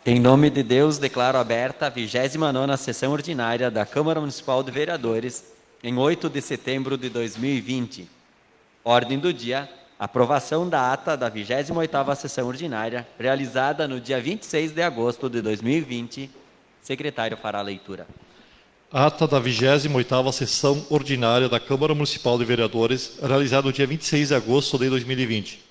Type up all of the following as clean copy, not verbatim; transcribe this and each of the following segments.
Em nome de Deus, declaro aberta a 29ª Sessão Ordinária da Câmara Municipal de Vereadores, em 8 de setembro de 2020. Ordem do dia, aprovação da ata da 28ª Sessão Ordinária, realizada no dia 26 de agosto de 2020. Secretário fará a leitura. Ata da 28ª Sessão Ordinária da Câmara Municipal de Vereadores, realizada no dia 26 de agosto de 2020.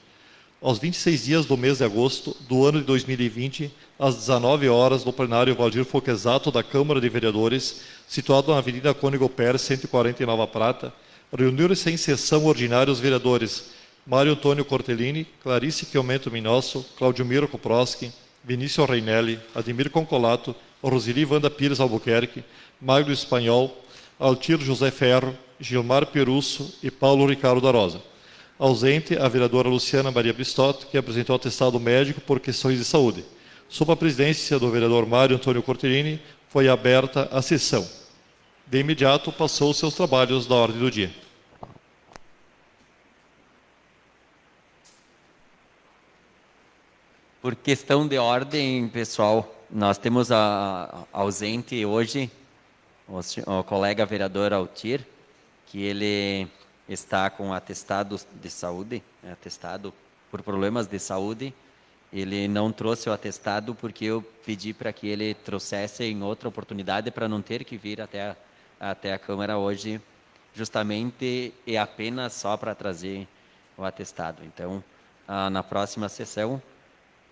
Aos 26 dias do mês de agosto do ano de 2020, às 19 horas, no plenário Valdir Foquesato da Câmara de Vereadores, situado na Avenida Cônego Pérez, 140, em Nova Prata, reuniram-se em sessão ordinária os vereadores Mário Antônio Cortellini, Clarice Chiomento Minosso, Claudio Miro Koprowski, Vinícius Reinelli, Ademir Concolato, Roseli Wanda Pires Albuquerque, Magno Espanhol, Altir José Ferro, Gilmar Perusso e Paulo Ricardo da Rosa. Ausente, a vereadora Luciana Maria Bistot, que apresentou atestado médico por questões de saúde. Sob a presidência do vereador Mário Antônio Cortellini, foi aberta a sessão. De imediato, passou os seus trabalhos da ordem do dia. Por questão de ordem, pessoal, nós temos ausente hoje o colega vereador Altir, que ele está com atestado de saúde, atestado por problemas de saúde. Ele não trouxe o atestado porque eu pedi para que ele trouxesse em outra oportunidade para não ter que vir até a Câmara hoje, justamente e apenas só para trazer o atestado. Então, na próxima sessão,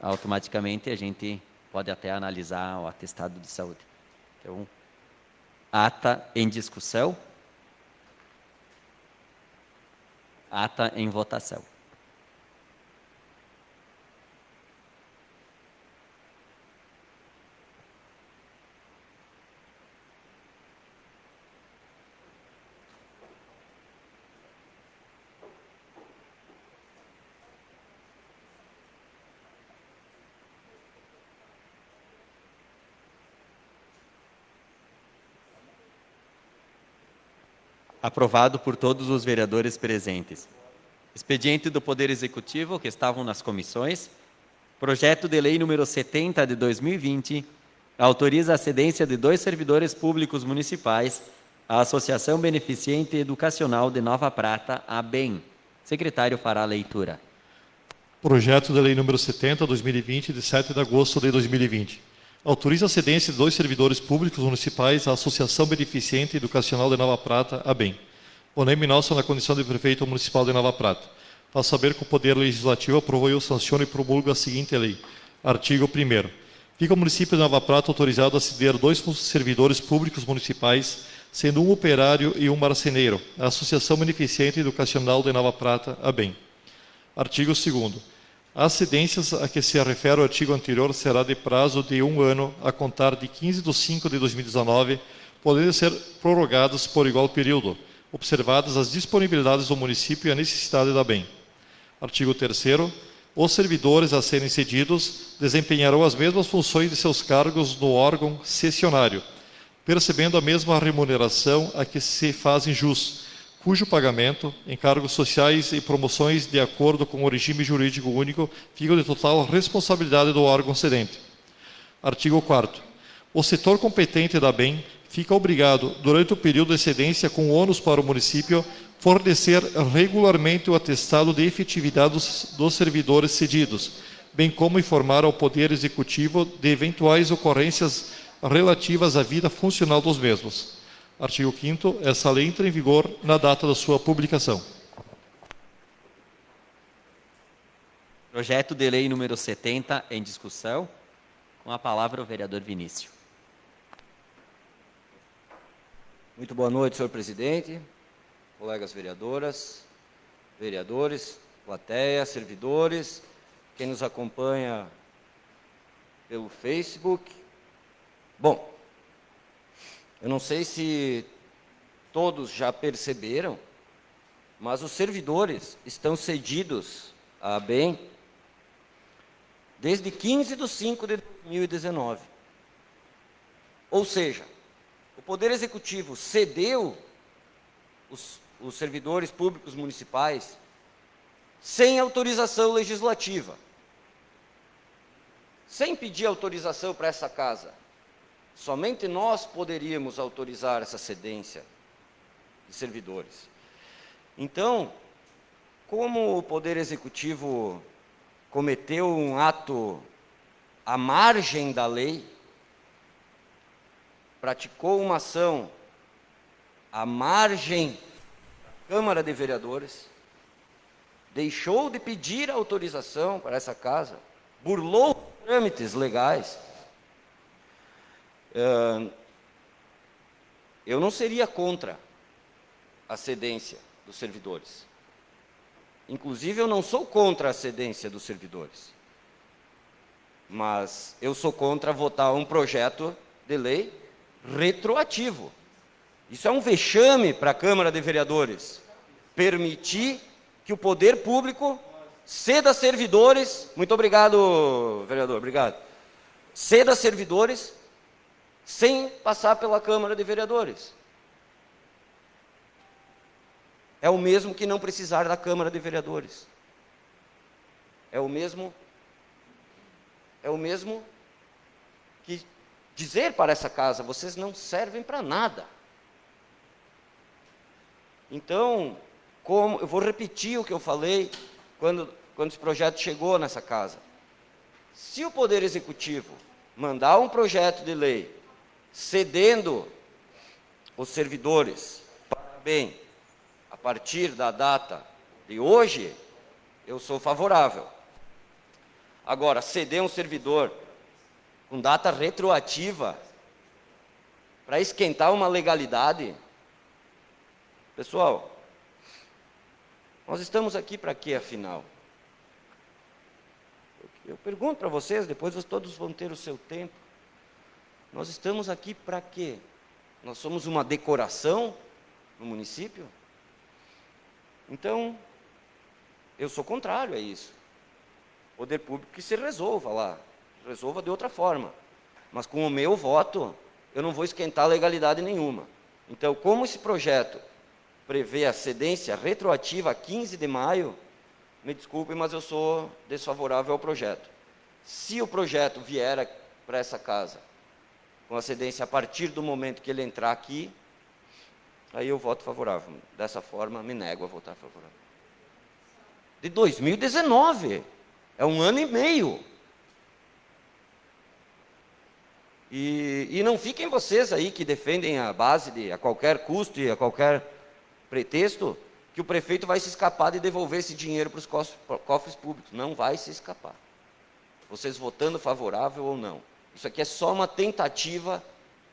automaticamente a gente pode até analisar o atestado de saúde. Então, ata em discussão. Ata em votação. Aprovado por todos os vereadores presentes. Expediente do Poder Executivo, que estavam nas comissões. Projeto de Lei número 70 de 2020, autoriza a cedência de 2 servidores públicos municipais à Associação Beneficente Educacional de Nova Prata, ABEM. Secretário fará a leitura. Projeto de Lei número 70, 2020, de 7 de agosto de 2020. Autoriza a cedência de 2 servidores públicos municipais à Associação Beneficente Educacional de Nova Prata, ABEM. Onei Minosso, na condição de prefeito municipal de Nova Prata. Faço saber que o Poder Legislativo aprovou e sanciona e promulga a seguinte lei. Artigo 1º. Fica o município de Nova Prata autorizado a ceder 2 servidores públicos municipais, sendo um operário e um marceneiro, à Associação Beneficente Educacional de Nova Prata, ABEM. Artigo 2º. As cedências a que se refere o artigo anterior será de prazo de 1 ano a contar de 15 de 5 de 2019, podendo ser prorrogadas por igual período, observadas as disponibilidades do município e a necessidade da ABEM. Artigo 3º. Os servidores a serem cedidos desempenharão as mesmas funções de seus cargos no órgão cessionário, percebendo a mesma remuneração a que se fazem jus, cujo pagamento, encargos sociais e promoções de acordo com o regime jurídico único, ficam de total responsabilidade do órgão cedente. Artigo 4º. O setor competente da ABEM fica obrigado, durante o período de cedência com ônus para o município, fornecer regularmente o atestado de efetividade dos servidores cedidos, bem como informar ao Poder Executivo de eventuais ocorrências relativas à vida funcional dos mesmos. Artigo 5º. Essa lei entra em vigor na data da sua publicação. Projeto de Lei número 70 em discussão. Com a palavra o vereador Vinícius. Muito boa noite, senhor presidente, colegas vereadoras, vereadores, plateia, servidores, quem nos acompanha pelo Facebook. Bom, eu não sei se todos já perceberam, mas os servidores estão cedidos à ABEM desde 15 de 5 de 2019. Ou seja, o Poder Executivo cedeu os servidores públicos municipais sem autorização legislativa. sem pedir autorização para essa casa. Somente nós poderíamos autorizar essa cedência de servidores. Então, como o Poder Executivo cometeu um ato à margem da lei, praticou uma ação à margem da Câmara de Vereadores, deixou de pedir autorização para essa casa, burlou os trâmites legais, eu não seria contra a cedência dos servidores. Inclusive, eu não sou contra a cedência dos servidores. Mas eu sou contra votar um projeto de lei retroativo. Isso é um vexame para a Câmara de Vereadores. Permitir que o poder público ceda servidores. Muito obrigado, vereador, obrigado. Ceda servidores sem passar pela Câmara de Vereadores. É o mesmo que não precisar da Câmara de Vereadores. É o mesmo que dizer para essa casa, vocês não servem para nada. Então, eu vou repetir o que eu falei quando esse projeto chegou nessa casa. Se o Poder Executivo mandar um projeto de lei cedendo os servidores para bem a partir da data de hoje, eu sou favorável. Agora, ceder um servidor com data retroativa para esquentar uma legalidade, pessoal, nós estamos aqui para quê, afinal? Eu pergunto para vocês, depois todos vão ter o seu tempo. Nós estamos aqui para quê? Nós somos uma decoração no município? Então, eu sou contrário a isso. O poder público que se resolva lá, resolva de outra forma. Mas com o meu voto, eu não vou esquentar legalidade nenhuma. Então, como esse projeto prevê a cedência retroativa a 15 de maio, me desculpem, mas eu sou desfavorável ao projeto. Se o projeto vier para essa casa com a cedência a partir do momento que ele entrar aqui, aí eu voto favorável. Dessa forma, me nego a votar favorável. De 2019, é 1 ano e meio. E não fiquem vocês aí que defendem a base a qualquer custo e a qualquer pretexto, que o prefeito vai se escapar de devolver esse dinheiro para os cofres públicos. Não vai se escapar. Vocês votando favorável ou não. Isso aqui é só uma tentativa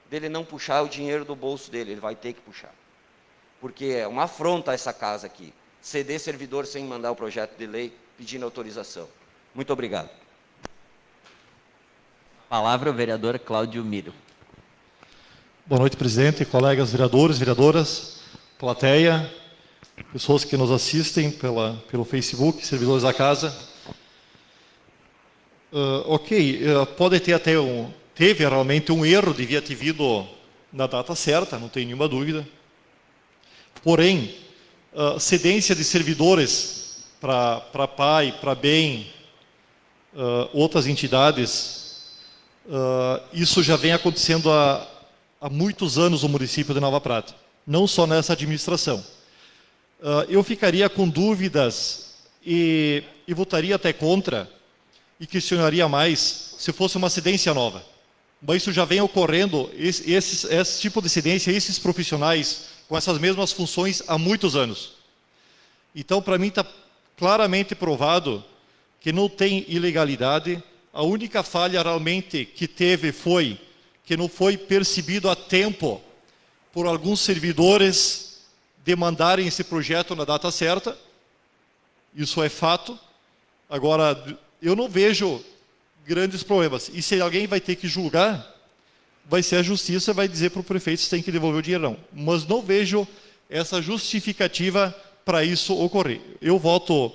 dele não puxar o dinheiro do bolso dele. Ele vai ter que puxar. Porque é uma afronta a essa casa aqui. Ceder servidor sem mandar o projeto de lei pedindo autorização. Muito obrigado. Palavra o vereador Cláudio Miro. Boa noite, presidente, colegas vereadores, vereadoras, plateia, pessoas que nos assistem pelo Facebook, servidores da casa. Pode ter até teve realmente um erro, devia ter vindo na data certa, não tem nenhuma dúvida. Porém, cedência de servidores para PAI, para BEM, outras entidades, isso já vem acontecendo há muitos anos no município de Nova Prata, não só nessa administração. Eu ficaria com dúvidas e votaria até contra e questionaria mais se fosse uma cedência nova. Mas isso já vem ocorrendo, esse tipo de cedência, esses profissionais com essas mesmas funções há muitos anos. Então, para mim, está claramente provado que não tem ilegalidade. A única falha realmente que teve foi que não foi percebido a tempo por alguns servidores demandarem esse projeto na data certa. Isso é fato. Agora, eu não vejo grandes problemas. E se alguém vai ter que julgar, vai ser a justiça, vai dizer para o prefeito se tem que devolver o dinheiro ou não. Mas não vejo essa justificativa para isso ocorrer. Eu voto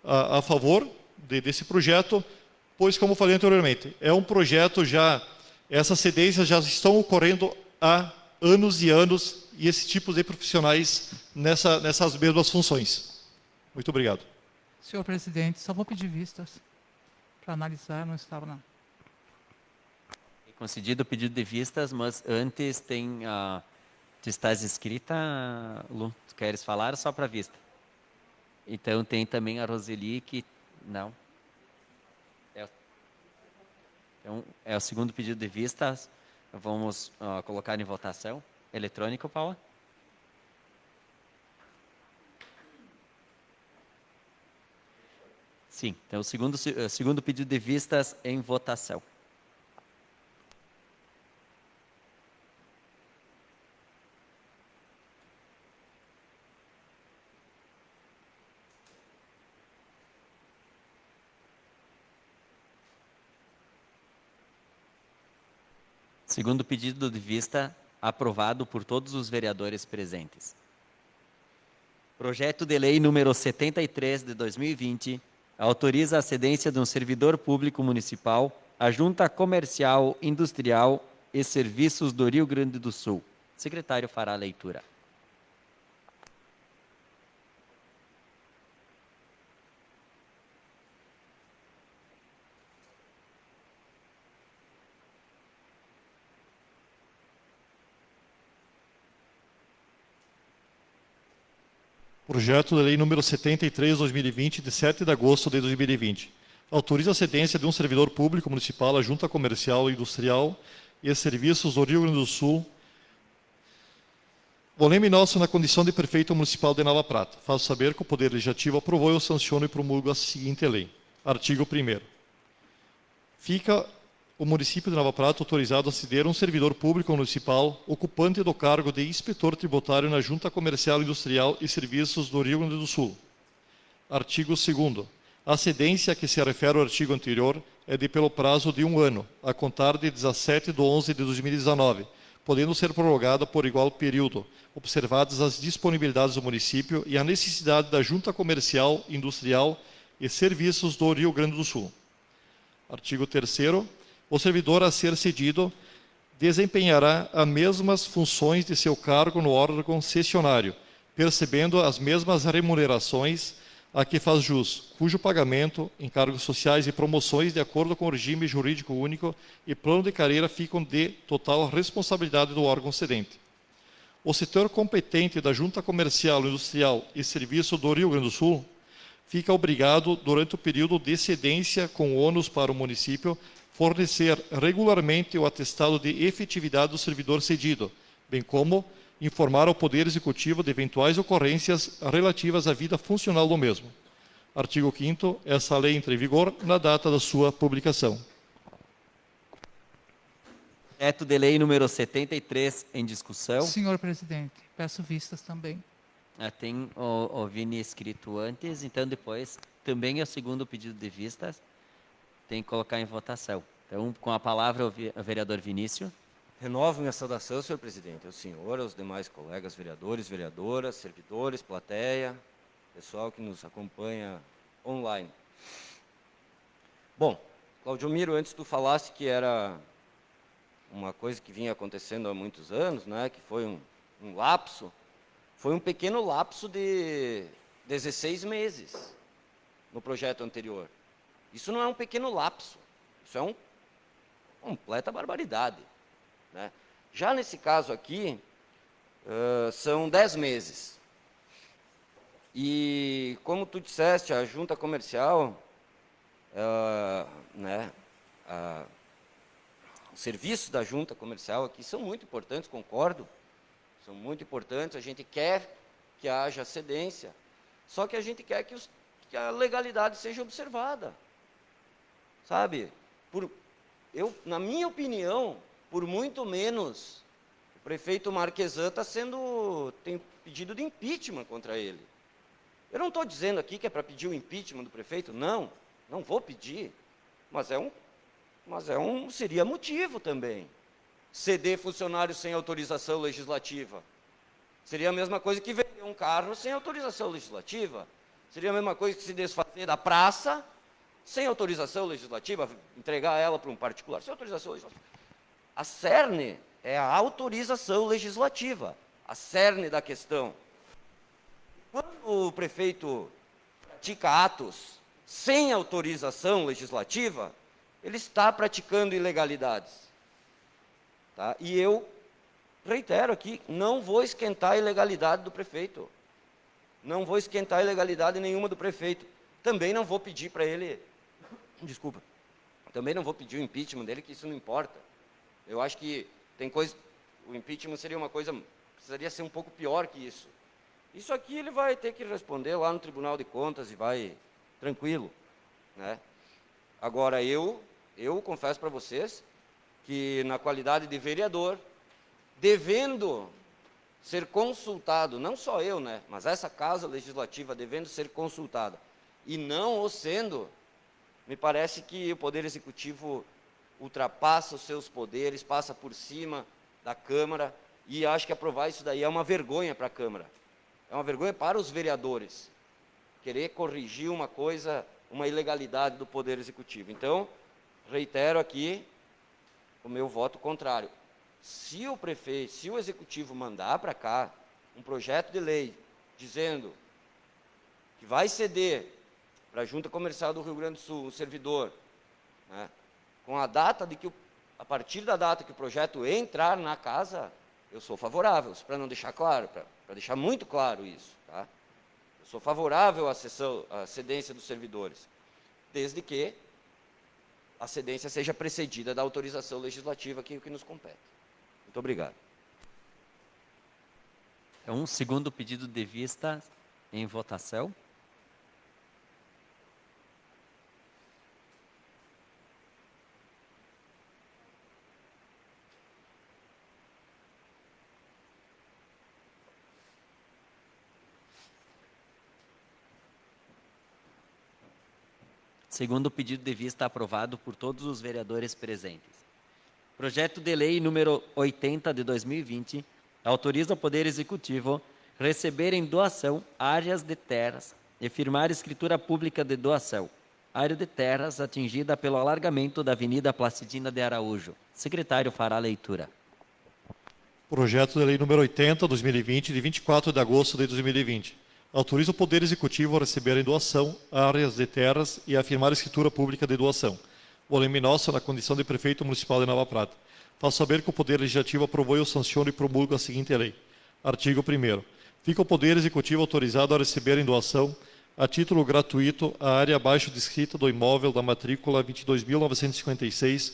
a favor desse projeto, pois, como falei anteriormente, é um projeto já, essas cedências já estão ocorrendo há anos e anos, e esse tipo de profissionais nessas mesmas funções. Muito obrigado. Senhor presidente, só vou pedir vistas para analisar, não estava na... Concedido o pedido de vistas, mas antes tem a... Tu estás inscrita, Lu? Tu queres falar só para vista? Então tem também a Roseli que... Não. Então, é o segundo pedido de vistas. Vamos colocar em votação. Eletrônico, Paula? Sim. Então, o segundo pedido de vistas em votação. Segundo pedido de vista, aprovado por todos os vereadores presentes. Projeto de lei número 73 de 2020 autoriza a cedência de um servidor público municipal à Junta Comercial, Industrial e Serviços do Rio Grande do Sul. O secretário fará a leitura. Projeto de lei número 73/2020, de 7 de agosto de 2020. Autoriza a cedência de um servidor público municipal à Junta Comercial, Industrial e Serviços do Rio Grande do Sul. Voleme nosso na condição de prefeito municipal de Nova Prata. Faço saber que o Poder Legislativo aprovou, eu sanciono e promulgo a seguinte lei. Artigo 1º. Fica o município de Nova Prata autorizado a ceder um servidor público municipal ocupante do cargo de inspetor tributário na Junta Comercial, Industrial e Serviços do Rio Grande do Sul. Artigo 2º. A cedência a que se refere o artigo anterior é de pelo prazo de 1 ano, a contar de 17/11/2019, podendo ser prorrogada por igual período, observadas as disponibilidades do município e a necessidade da Junta Comercial, Industrial e Serviços do Rio Grande do Sul. Artigo 3º. O servidor a ser cedido desempenhará as mesmas funções de seu cargo no órgão concessionário, percebendo as mesmas remunerações a que faz jus, cujo pagamento, encargos sociais e promoções de acordo com o regime jurídico único e plano de carreira ficam de total responsabilidade do órgão cedente. O setor competente da Junta Comercial, Industrial e Serviço do Rio Grande do Sul fica obrigado, durante o período de cedência com ônus para o município, fornecer regularmente o atestado de efetividade do servidor cedido, bem como informar ao Poder Executivo de eventuais ocorrências relativas à vida funcional do mesmo. Artigo 5º. Essa lei entra em vigor na data da sua publicação. Projeto de lei número 73 em discussão. Senhor presidente, peço vistas também. Tem o Vini escrito antes, então depois também é o segundo pedido de vistas. Tem que colocar em votação. Então, com a palavra, o vereador Vinícius. Renovo minha saudação, senhor presidente, ao senhor, aos demais colegas vereadores, vereadoras, servidores, plateia, pessoal que nos acompanha online. Bom, Claudio Miro, antes tu falasse que era uma coisa que vinha acontecendo há muitos anos, né, que foi um lapso, foi um pequeno lapso de 16 meses no projeto anterior. Isso não é um pequeno lapso, isso é uma completa barbaridade, né? Já nesse caso aqui, são 10 meses. E, como tu disseste, a junta comercial, né, os serviços da junta comercial aqui são muito importantes, concordo, são muito importantes, a gente quer que haja cedência, só que a gente quer que a legalidade seja observada. Sabe, na minha opinião, por muito menos, o prefeito Marquesan tem pedido de impeachment contra ele. Eu não estou dizendo aqui que é para pedir o impeachment do prefeito, não vou pedir, mas seria motivo também. Ceder funcionários sem autorização legislativa. Seria a mesma coisa que vender um carro sem autorização legislativa. Seria a mesma coisa que se desfazer da praça sem autorização legislativa, entregar ela para um particular, sem autorização legislativa. A cerne é a autorização legislativa, a cerne da questão. Quando o prefeito pratica atos sem autorização legislativa, ele está praticando ilegalidades. Tá? E eu reitero aqui, não vou esquentar a ilegalidade do prefeito. Não vou esquentar a ilegalidade nenhuma do prefeito. Também não vou pedir para ele, desculpa, também não vou pedir o impeachment dele, que isso não importa. Eu acho que tem coisa, o impeachment seria uma coisa, precisaria ser um pouco pior que isso. Isso aqui ele vai ter que responder lá no Tribunal de Contas e vai tranquilo, né? Agora eu confesso para vocês que na qualidade de vereador, devendo ser consultado, não só eu, né, mas essa Casa Legislativa devendo ser consultada, e não o sendo, me parece que o Poder Executivo ultrapassa os seus poderes, passa por cima da Câmara, e acho que aprovar isso daí é uma vergonha para a Câmara, é uma vergonha para os vereadores, querer corrigir uma coisa, uma ilegalidade do Poder Executivo. Então, reitero aqui o meu voto contrário. Se o prefeito, se o executivo mandar para cá um projeto de lei dizendo que vai ceder para a Junta Comercial do Rio Grande do Sul um servidor, né, com a data de que a partir da data que o projeto entrar na casa, eu sou favorável, para não deixar claro, para deixar muito claro isso, tá? Eu sou favorável à cedência dos servidores, desde que a cedência seja precedida da autorização legislativa, que é o que nos compete. Muito obrigado. Então, segundo pedido de vista em votação. Segundo pedido de vista aprovado por todos os vereadores presentes. Projeto de Lei número 80 de 2020 autoriza o Poder Executivo receber em doação áreas de terras e firmar escritura pública de doação. Área de terras atingida pelo alargamento da Avenida Placidina de Araújo. Secretário fará a leitura. Projeto de Lei número 80, 2020, de 24 de agosto de 2020. Autoriza o Poder Executivo a receber em doação áreas de terras e a firmar escritura pública de doação. Volume nosso, na condição de prefeito municipal de Nova Prata. Faço saber que o Poder Legislativo aprovou e sanciona e promulga a seguinte lei. Artigo 1º. Fica o Poder Executivo autorizado a receber em doação, a título gratuito, a área abaixo descrita do imóvel da matrícula 22.956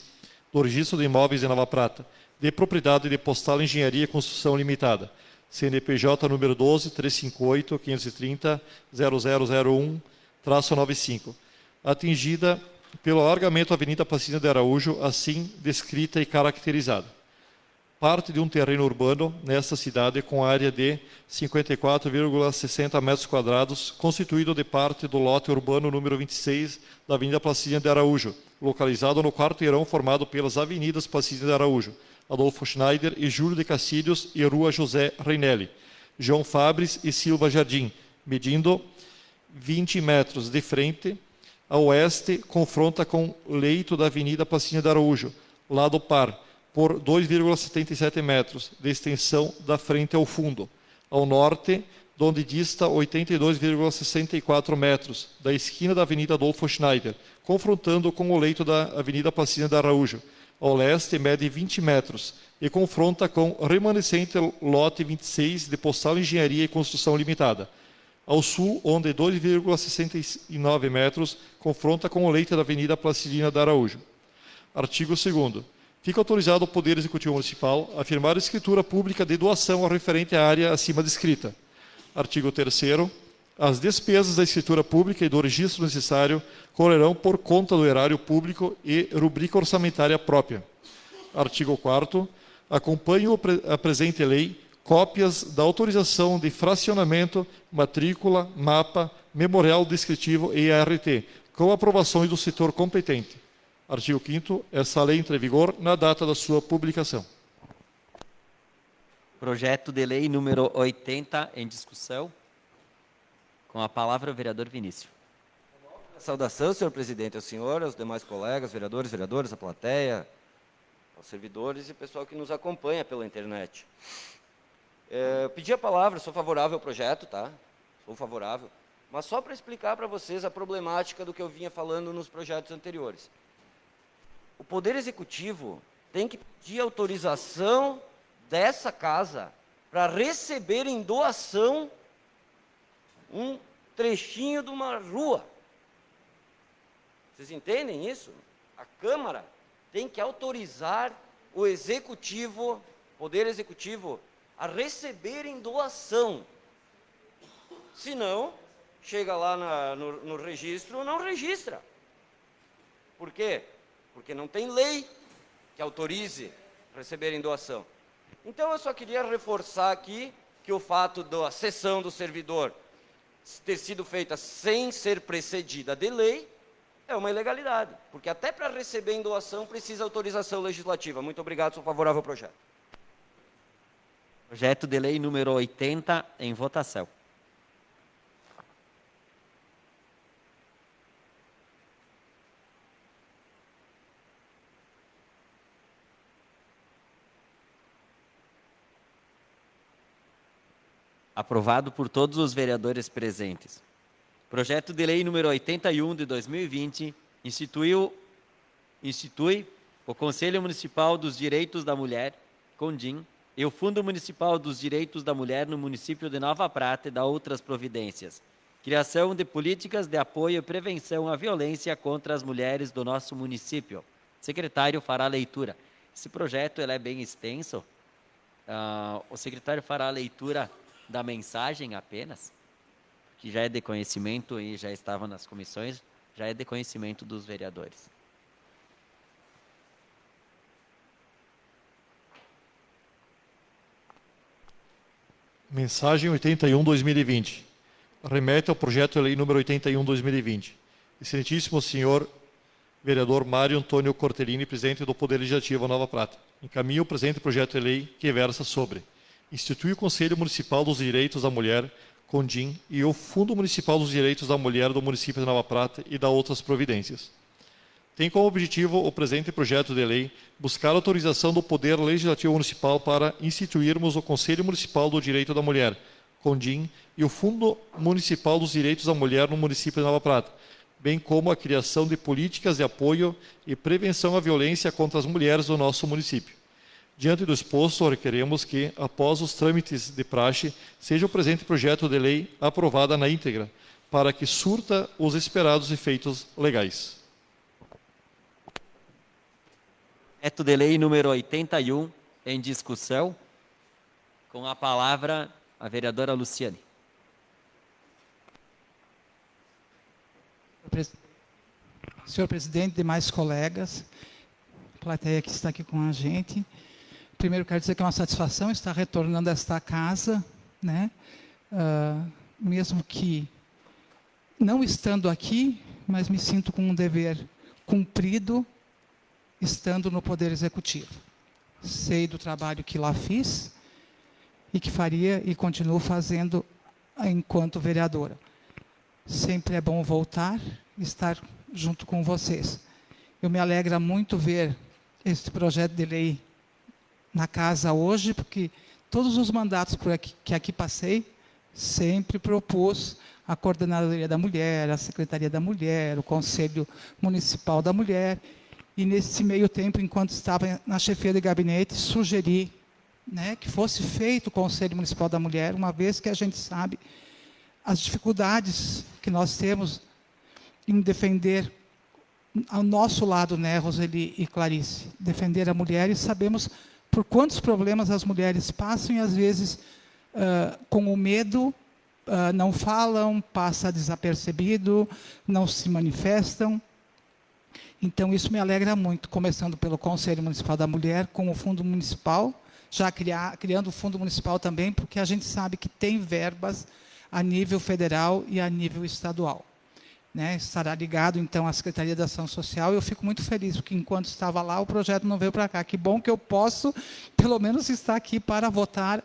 do Registro de Imóveis de Nova Prata, de propriedade de Postal Engenharia e Construção Limitada, CNPJ número 12-358-530-0001-95, atingida pelo alargamento da Avenida Placidina de Araújo, assim descrita e caracterizada. Parte de um terreno urbano nesta cidade com área de 54,60 metros quadrados, constituído de parte do lote urbano número 26 da Avenida Placidina de Araújo, localizado no quarteirão formado pelas Avenidas Placidina de Araújo, Adolfo Schneider e Júlio de Castilhos e Rua José Reinelli, João Fabres e Silva Jardim, medindo 20 metros de frente. A oeste, confronta com o leito da Avenida Placidina de Araújo, lado par, por 2,77 metros de extensão da frente ao fundo. Ao norte, donde dista 82,64 metros da esquina da Avenida Adolfo Schneider, confrontando com o leito da Avenida Placidina de Araújo. Ao leste, mede 20 metros e confronta com o remanescente lote 26 de Postal Engenharia e Construção Limitada. Ao sul, onde 2,69 metros, confronta com o leito da Avenida Placidina de Araújo. Artigo 2º. Fica autorizado o Poder Executivo Municipal a firmar escritura pública de doação referente à área acima descrita. Artigo 3º. As despesas da escritura pública e do registro necessário correrão por conta do erário público e rubrica orçamentária própria. Artigo 4º. Acompanhe a presente lei cópias da autorização de fracionamento, matrícula, mapa, memorial descritivo e ART, com aprovações do setor competente. Artigo 5º. Essa lei entra em vigor na data da sua publicação. Projeto de Lei número 80 em discussão. Com a palavra o vereador Vinícius. Saudação, senhor presidente, ao senhor, aos demais colegas, vereadores, vereadoras, à plateia, aos servidores e pessoal que nos acompanha pela internet. Eu pedi a palavra, sou favorável ao projeto, tá? Sou favorável. Mas só para explicar para vocês a problemática do que eu vinha falando nos projetos anteriores. O Poder Executivo tem que pedir autorização dessa casa para receber em doação um trechinho de uma rua. Vocês entendem isso? A Câmara tem que autorizar o Executivo, Poder Executivo, a receber em doação. Senão, chega lá no registro, não registra. Por quê? Porque não tem lei que autorize receber em doação. Então, eu só queria reforçar aqui que o fato da cessão do servidor ter sido feita sem ser precedida de lei é uma ilegalidade, porque até para receber em doação precisa autorização legislativa. Muito obrigado, sou favorável ao projeto. Projeto de lei número 80 em votação. Aprovado por todos os vereadores presentes. Projeto de lei número 81 de 2020 institui o Conselho Municipal dos Direitos da Mulher, CONDIM, e o Fundo Municipal dos Direitos da Mulher no município de Nova Prata e dá outras providências. Criação de políticas de apoio e prevenção à violência contra as mulheres do nosso município. Secretário fará a leitura. Esse projeto ele é bem extenso. O secretário fará a leitura da mensagem apenas, que já é de conhecimento e já estava nas comissões, já é de conhecimento dos vereadores. Mensagem 81/2020. Remete ao projeto de lei número 81/2020. Excelentíssimo senhor vereador Mário Antônio Cortellini, presidente do Poder Legislativo Nova Prata, encaminha o presente projeto de lei que versa sobre institui o Conselho Municipal dos Direitos da Mulher, CONDIM, e o Fundo Municipal dos Direitos da Mulher do município de Nova Prata e dá outras providências. Tem como objetivo o presente projeto de lei buscar a autorização do Poder Legislativo Municipal para instituirmos o Conselho Municipal do Direito da Mulher, CONDIM, e o Fundo Municipal dos Direitos da Mulher no município de Nova Prata, bem como a criação de políticas de apoio e prevenção à violência contra as mulheres do nosso município. Diante do exposto, requeremos que, após os trâmites de praxe, seja o presente projeto de lei aprovado na íntegra, para que surta os esperados efeitos legais. Projeto de lei número 81 em discussão. Com a palavra, a vereadora Luciane. Senhor presidente, demais colegas, plateia que está aqui com a gente. Primeiro, quero dizer que é uma satisfação estar retornando a esta casa, né? Mesmo que não estando aqui, mas me sinto com um dever cumprido estando no Poder Executivo. Sei do trabalho que lá fiz e que faria e continuo fazendo enquanto vereadora. Sempre é bom voltar e estar junto com vocês. Eu me alegra muito ver este projeto de lei na casa hoje, porque todos os mandatos que aqui passei, sempre propus a Coordenadoria da Mulher, a Secretaria da Mulher, o Conselho Municipal da Mulher, e nesse meio tempo, enquanto estava na chefia de gabinete, sugeri, né, que fosse feito o Conselho Municipal da Mulher, uma vez que a gente sabe as dificuldades que nós temos em defender ao nosso lado, né, Roseli e Clarice, defender a mulher, e sabemos por quantos problemas as mulheres passam e, às vezes, com o medo, não falam, passa desapercebido, não se manifestam. Então, isso me alegra muito, começando pelo Conselho Municipal da Mulher, com o Fundo Municipal, já criando o Fundo Municipal também, porque a gente sabe que tem verbas a nível federal e a nível estadual. Né? Estará ligado, então, à Secretaria da Ação Social, e eu fico muito feliz, porque enquanto estava lá, o projeto não veio para cá. Que bom que eu posso, pelo menos, estar aqui para votar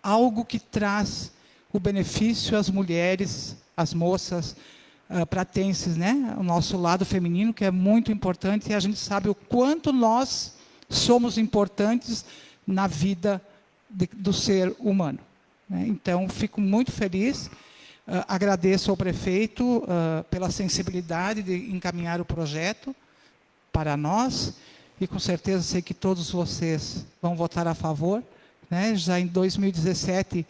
algo que traz o benefício às mulheres, às moças pratenses, né? O nosso lado feminino, que é muito importante, e a gente sabe o quanto nós somos importantes na vida do ser humano. Né? Então, fico muito feliz. Agradeço ao prefeito pela sensibilidade de encaminhar o projeto para nós e com certeza sei que todos vocês vão votar a favor, né? Já em 2017,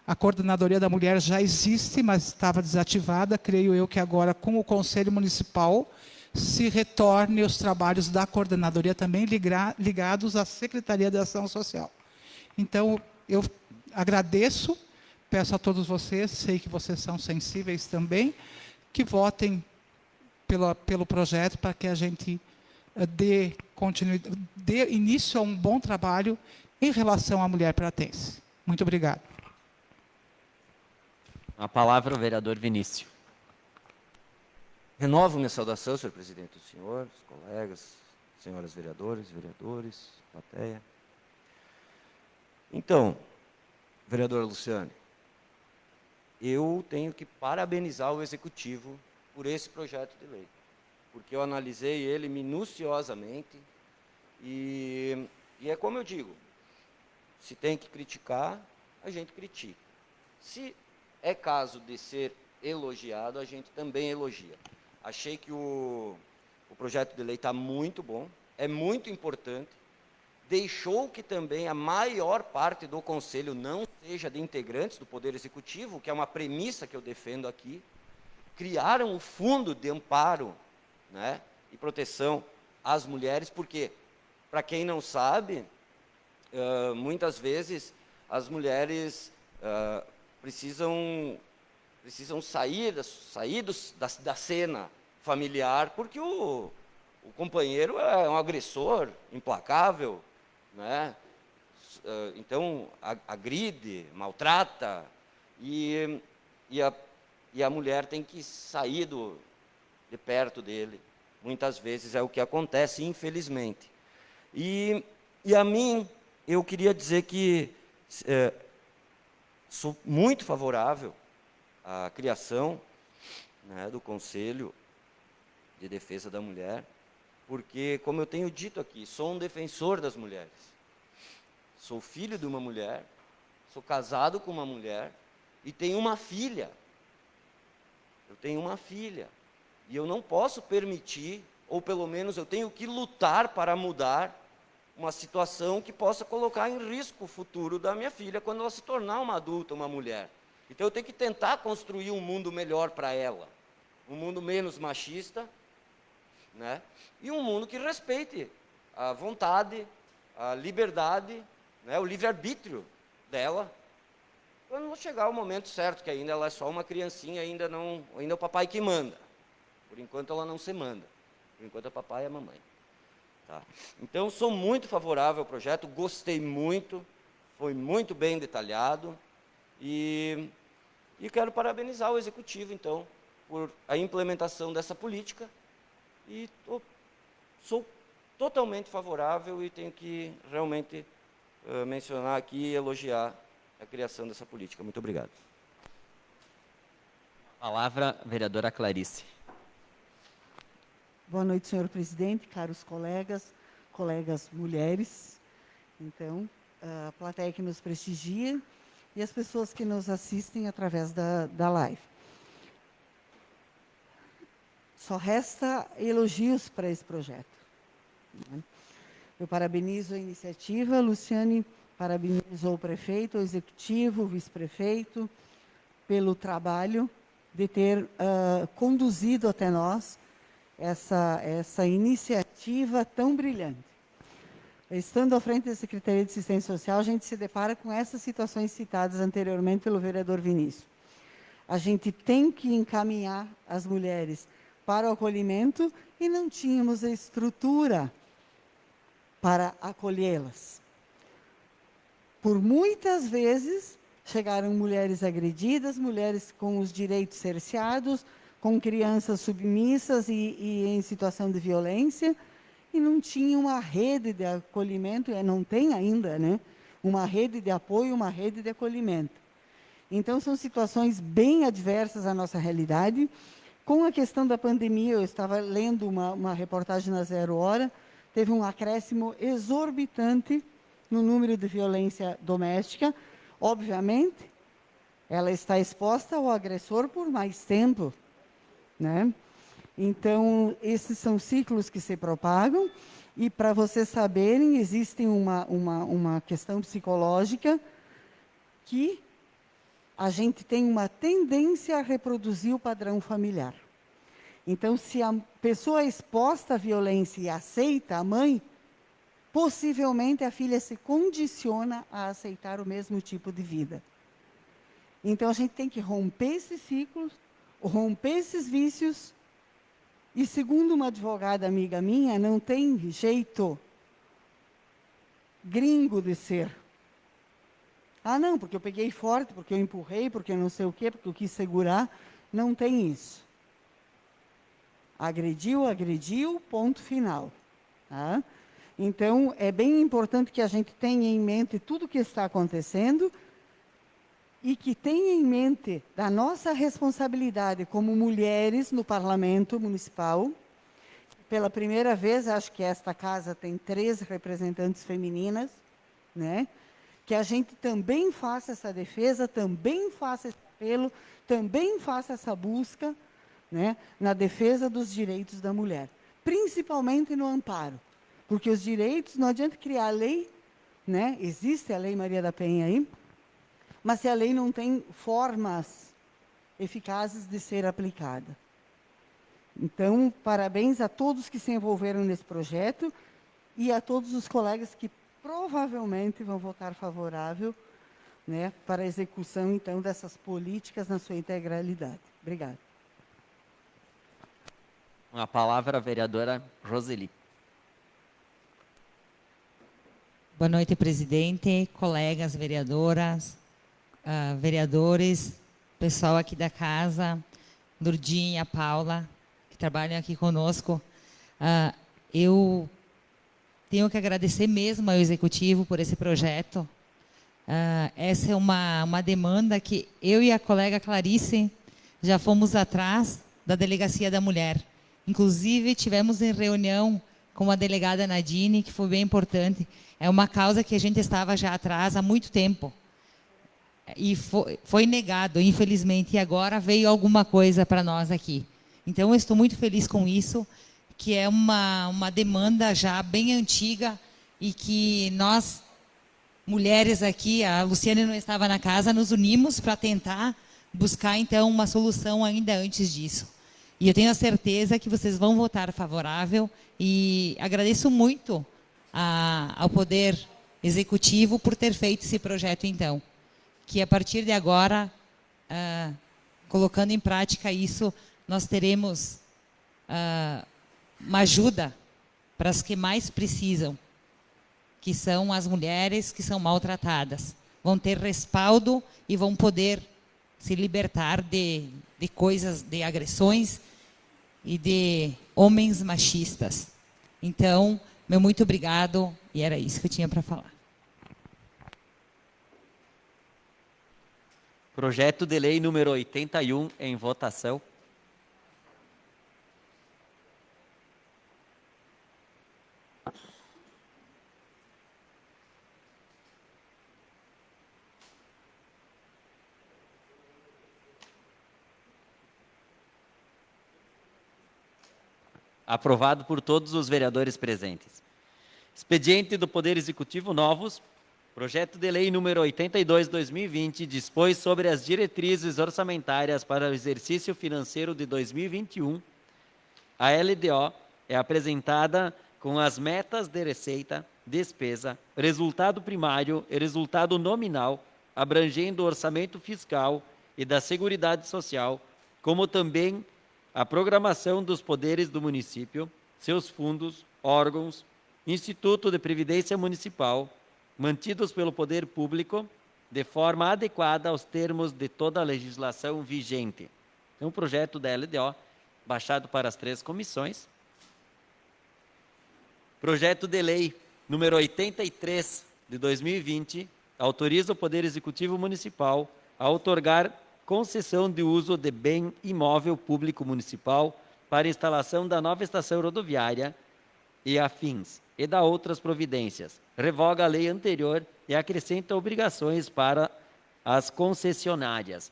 a Coordenadoria da Mulher já existe, mas estava desativada. Creio eu que agora, com o Conselho Municipal, se retorne os trabalhos da Coordenadoria também ligados à Secretaria de Ação Social. Então, eu agradeço, peço a todos vocês, sei que vocês são sensíveis também, que votem pelo projeto para que a gente dê início a um bom trabalho em relação à mulher pratense. Muito obrigado. A palavra o vereador Vinícius. Renovo minha saudação, senhor presidente, os senhores, colegas, senhoras vereadores, plateia. Então, vereadora Luciane, eu tenho que parabenizar o Executivo por esse projeto de lei, porque eu analisei ele minuciosamente e é como eu digo, se tem que criticar, a gente critica. Se é caso de ser elogiado, a gente também elogia. Achei que o projeto de lei está muito bom, é muito importante, deixou que também a maior parte do Conselho não seja de integrantes do Poder Executivo, que é uma premissa que eu defendo aqui. Criaram o Fundo de Amparo, né, e Proteção às Mulheres, porque, para quem não sabe, muitas vezes as mulheres precisam sair da cena familiar, porque o companheiro é um agressor implacável, né? Então, agride, maltrata, e a mulher tem que sair de perto dele. Muitas vezes é o que acontece, infelizmente. E a mim, eu queria dizer que sou muito favorável à criação, né, do Conselho de Defesa da Mulher, porque, como eu tenho dito aqui, sou um defensor das mulheres. Sou filho de uma mulher, sou casado com uma mulher e tenho uma filha. Eu tenho uma filha e eu não posso permitir, ou pelo menos eu tenho que lutar para mudar uma situação que possa colocar em risco o futuro da minha filha quando ela se tornar uma adulta, uma mulher. Então eu tenho que tentar construir um mundo melhor para ela, um mundo menos machista, né? E um mundo que respeite a vontade, a liberdade, né, o livre-arbítrio dela, quando chegar o momento certo, que ainda ela é só uma criancinha, ainda é o papai que manda. Por enquanto ela não se manda, por enquanto é papai e a mamãe. Tá? Então, sou muito favorável ao projeto, gostei muito, foi muito bem detalhado, e quero parabenizar o Executivo, então, por a implementação dessa política, e sou totalmente favorável e tenho que realmente mencionar aqui e elogiar a criação dessa política. Muito obrigado. A palavra, vereadora Clarice. Boa noite, senhor presidente, caros colegas mulheres. Então, a plateia que nos prestigia e as pessoas que nos assistem através da live. Só resta elogios para esse projeto. Eu parabenizo a iniciativa, Luciane parabenizou o prefeito, o executivo, o vice-prefeito, pelo trabalho de ter conduzido até nós essa iniciativa tão brilhante. Estando à frente da Secretaria de Assistência Social, a gente se depara com essas situações citadas anteriormente pelo vereador Vinícius. A gente tem que encaminhar as mulheres para o acolhimento e não tínhamos a estrutura para acolhê-las. Por muitas vezes, chegaram mulheres agredidas, mulheres com os direitos cerceados, com crianças submissas e em situação de violência, e não tinha uma rede de acolhimento, e não tem ainda, né? Uma rede de apoio, uma rede de acolhimento. Então, são situações bem adversas à nossa realidade. Com a questão da pandemia, eu estava lendo uma reportagem na Zero Hora, teve um acréscimo exorbitante no número de violência doméstica. Obviamente, ela está exposta ao agressor por mais tempo, né? Então, esses são ciclos que se propagam, E, para vocês saberem, existe uma questão psicológica que a gente tem uma tendência a reproduzir o padrão familiar. Então, se a pessoa é exposta à violência e aceita a mãe, possivelmente a filha se condiciona a aceitar o mesmo tipo de vida. Então, a gente tem que romper esses ciclos, romper esses vícios. E, segundo uma advogada amiga minha, não tem jeito gringo de ser. Ah, não, porque eu peguei forte, porque eu empurrei, porque eu não sei o quê, porque eu quis segurar. Não tem isso. Agrediu, agrediu, ponto final. Tá? Então, é bem importante que a gente tenha em mente tudo o que está acontecendo e que tenha em mente da nossa responsabilidade como mulheres no Parlamento Municipal. Pela primeira vez, acho que esta casa tem 3 representantes femininas, né? Que a gente também faça essa defesa, também faça esse apelo, também faça essa busca, né, na defesa dos direitos da mulher, principalmente no amparo, porque os direitos, não adianta criar lei, né? Existe a Lei Maria da Penha aí, mas se a lei não tem formas eficazes de ser aplicada. Então, parabéns a todos que se envolveram nesse projeto e a todos os colegas que provavelmente vão votar favorável, né, para a execução, então, dessas políticas na sua integralidade. Obrigada. A palavra a vereadora Roseli. Boa noite, presidente, colegas vereadoras, vereadores, pessoal aqui da casa, Lourdinha, Paula, que trabalham aqui conosco. Eu tenho que agradecer mesmo ao Executivo por esse projeto. Essa é uma demanda que eu e a colega Clarice já fomos atrás da Delegacia da Mulher. Inclusive, tivemos em reunião com a delegada Nadine, que foi bem importante. É uma causa que a gente estava já atrás há muito tempo. E foi negado, infelizmente, e agora veio alguma coisa para nós aqui. Então, eu estou muito feliz com isso, que é uma demanda já bem antiga e que nós, mulheres aqui, a Luciane não estava na casa, nos unimos para tentar buscar, então, uma solução ainda antes disso. E eu tenho a certeza que vocês vão votar favorável e agradeço muito ao Poder Executivo por ter feito esse projeto, então. Que a partir de agora, colocando em prática isso, nós teremos uma ajuda para as que mais precisam, que são as mulheres que são maltratadas. Vão ter respaldo e vão poder se libertar de coisas, de agressões e de homens machistas. Então, meu muito obrigado, e era isso que eu tinha para falar. Projeto de lei número 81 em votação. Aprovado por todos os vereadores presentes. Expediente do Poder Executivo novos. Projeto de lei número 82/2020 dispõe sobre as diretrizes orçamentárias para o exercício financeiro de 2021. A LDO é apresentada com as metas de receita, despesa, resultado primário e resultado nominal, abrangendo o orçamento fiscal e da Seguridade Social, como também a programação dos poderes do município, seus fundos, órgãos, Instituto de Previdência Municipal, mantidos pelo poder público, de forma adequada aos termos de toda a legislação vigente. É um projeto da LDO, baixado para as 3 comissões. Projeto de lei número 83 de 2020, autoriza o Poder Executivo Municipal a outorgar concessão de uso de bem imóvel público municipal para instalação da nova estação rodoviária e afins, e da outras providências. Revoga a lei anterior e acrescenta obrigações para as concessionárias.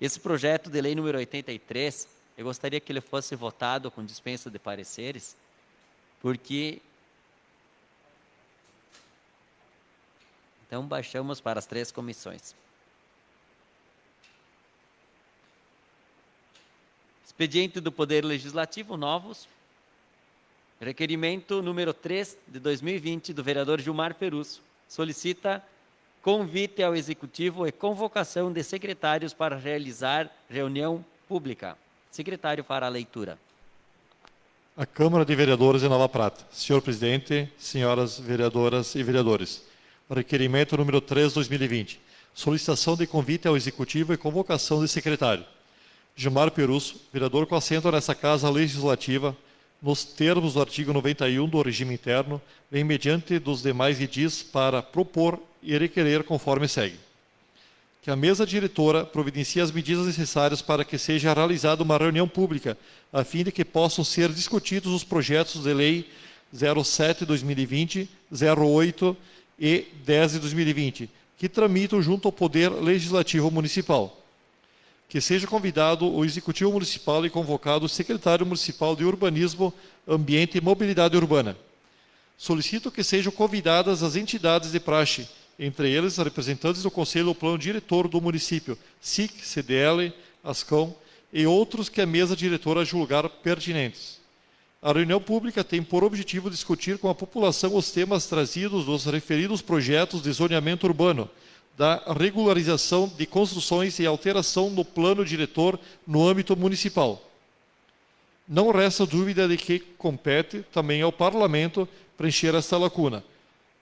Esse projeto de lei número 83, eu gostaria que ele fosse votado com dispensa de pareceres, porque Então, baixamos para as 3 comissões. Expediente do Poder Legislativo, novos. Requerimento número 3 de 2020 do vereador Gilmar Perusso. Solicita convite ao Executivo e convocação de secretários para realizar reunião pública. Secretário para a leitura. A Câmara de Vereadores de Nova Prata. Senhor presidente, senhoras vereadoras e vereadores. Requerimento número 3, 2020. Solicitação de convite ao Executivo e convocação de secretário. Gilmar Perusso, vereador com assento nessa Casa Legislativa, nos termos do artigo 91 do regime interno, vem mediante dos demais edis para propor e requerer conforme segue. Que a mesa diretora providencie as medidas necessárias para que seja realizada uma reunião pública, a fim de que possam ser discutidos os projetos de lei 07/2020, 08 e 10/2020, que tramitam junto ao Poder Legislativo Municipal. Que seja convidado o Executivo Municipal e convocado o Secretário Municipal de Urbanismo, Ambiente e Mobilidade Urbana. Solicito que sejam convidadas as entidades de praxe, entre eles representantes do Conselho do Plano Diretor do município, SIC, CDL, ASCOM e outros que a mesa diretora julgar pertinentes. A reunião pública tem por objetivo discutir com a população os temas trazidos dos referidos projetos de zoneamento urbano, da regularização de construções e alteração no plano diretor no âmbito municipal. Não resta dúvida de que compete também ao Parlamento preencher esta lacuna.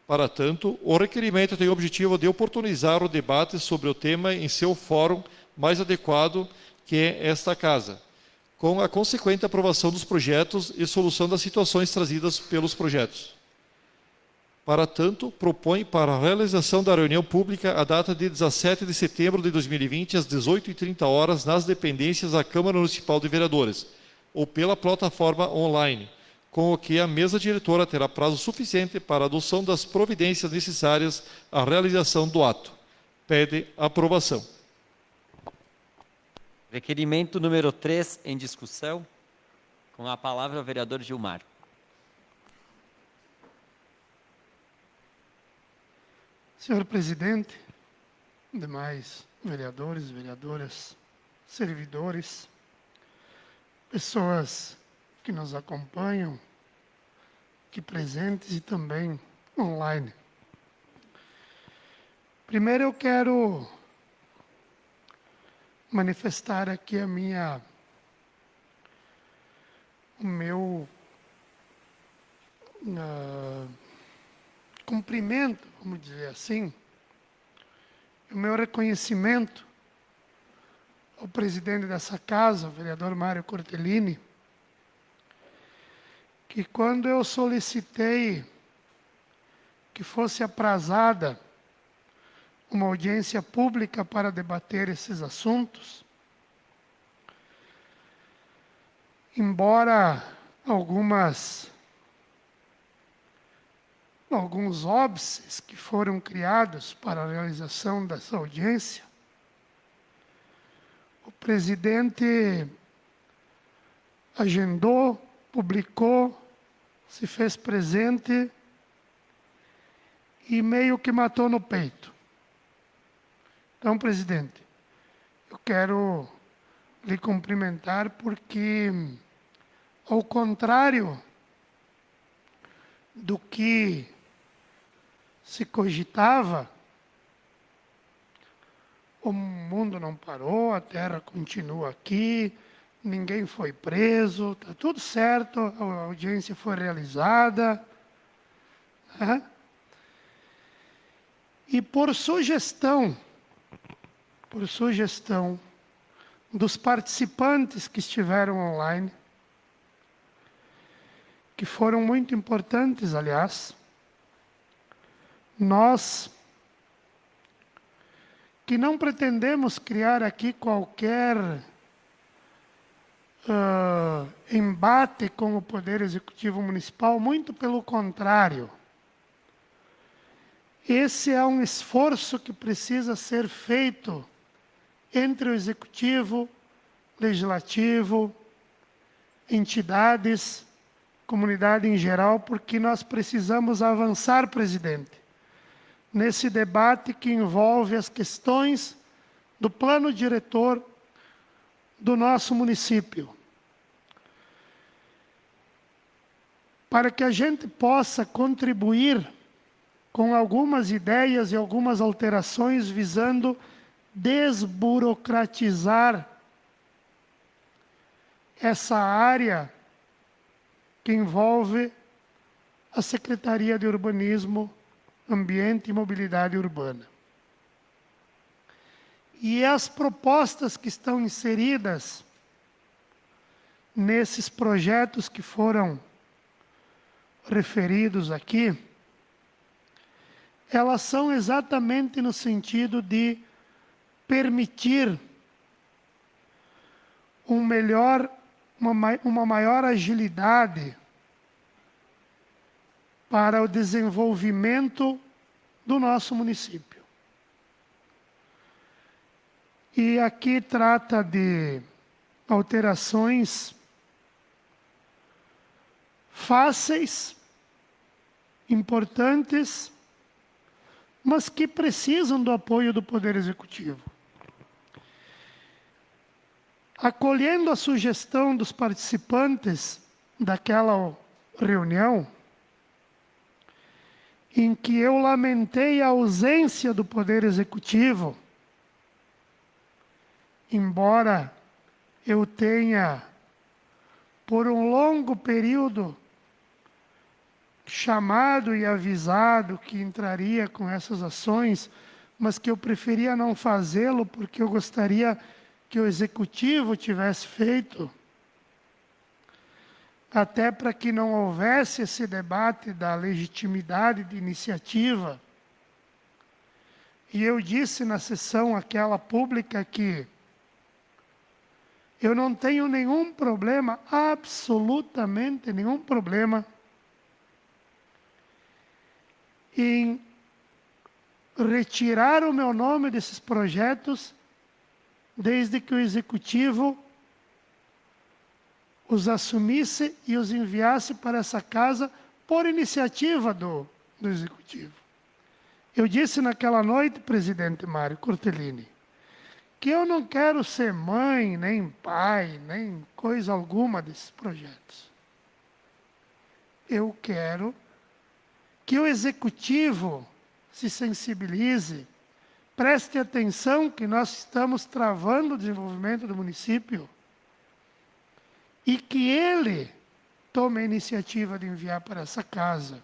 Para tanto, o requerimento tem o objetivo de oportunizar o debate sobre o tema em seu fórum mais adequado, que é esta Casa, com a consequente aprovação dos projetos e solução das situações trazidas pelos projetos. Para tanto, propõe para a realização da reunião pública a data de 17 de setembro de 2020, às 18h30, nas dependências da Câmara Municipal de Vereadores, ou pela plataforma online, com o que a mesa diretora terá prazo suficiente para a adoção das providências necessárias à realização do ato. Pede aprovação. Requerimento número 3 em discussão. Com a palavra o vereador Gilmar. Senhor presidente, demais vereadores, vereadoras, servidores, pessoas que nos acompanham, aqui presentes e também online. Primeiro eu quero manifestar aqui o meu cumprimento, vamos dizer assim, o meu reconhecimento ao presidente dessa casa, o vereador Mário Cortellini, que quando eu solicitei que fosse aprazada uma audiência pública para debater esses assuntos, embora alguns óbices que foram criados para a realização dessa audiência, o presidente agendou, publicou, se fez presente e meio que matou no peito. Então, presidente, eu quero lhe cumprimentar porque, ao contrário do que se cogitava, o mundo não parou, a terra continua aqui, ninguém foi preso, está tudo certo, a audiência foi realizada. Né? E por sugestão dos participantes que estiveram online, que foram muito importantes, aliás, nós que não pretendemos criar aqui qualquer embate com o Poder Executivo Municipal, muito pelo contrário. Esse é um esforço que precisa ser feito entre o Executivo, Legislativo, entidades, comunidade em geral, porque nós precisamos avançar, presidente. nesse debate que envolve as questões do plano diretor do nosso município. Para que a gente possa contribuir com algumas ideias e algumas alterações visando desburocratizar essa área que envolve a Secretaria de Urbanismo, Ambiente e Mobilidade Urbana. E as propostas que estão inseridas nesses projetos que foram referidos aqui, elas são exatamente no sentido de permitir uma maior agilidade para o desenvolvimento do nosso município. E aqui trata de alterações fáceis, importantes, mas que precisam do apoio do Poder Executivo. Acolhendo a sugestão dos participantes daquela reunião, em que eu lamentei a ausência do Poder Executivo, embora eu tenha, por um longo período, chamado e avisado que entraria com essas ações, mas que eu preferia não fazê-lo porque eu gostaria que o Executivo tivesse feito, até para que não houvesse esse debate da legitimidade de iniciativa. E eu disse na sessão aquela pública que eu não tenho nenhum problema, absolutamente nenhum problema, em retirar o meu nome desses projetos, desde que o Executivo os assumisse e os enviasse para essa casa por iniciativa do Executivo. Eu disse naquela noite, presidente Mário Cortellini, que eu não quero ser mãe, nem pai, nem coisa alguma desses projetos. Eu quero que o Executivo se sensibilize, preste atenção que nós estamos travando o desenvolvimento do município e que ele tome a iniciativa de enviar para essa casa.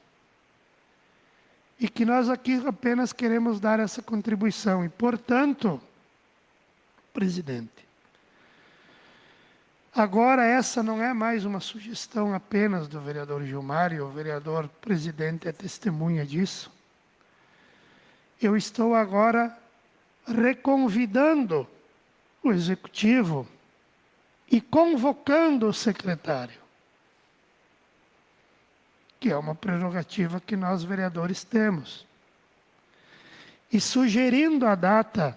E que nós aqui apenas queremos dar essa contribuição. E, portanto, presidente, agora essa não é mais uma sugestão apenas do vereador Gilmar, e o vereador presidente é testemunha disso. Eu estou agora reconvidando o Executivo e convocando o secretário, que é uma prerrogativa que nós vereadores temos, e sugerindo a data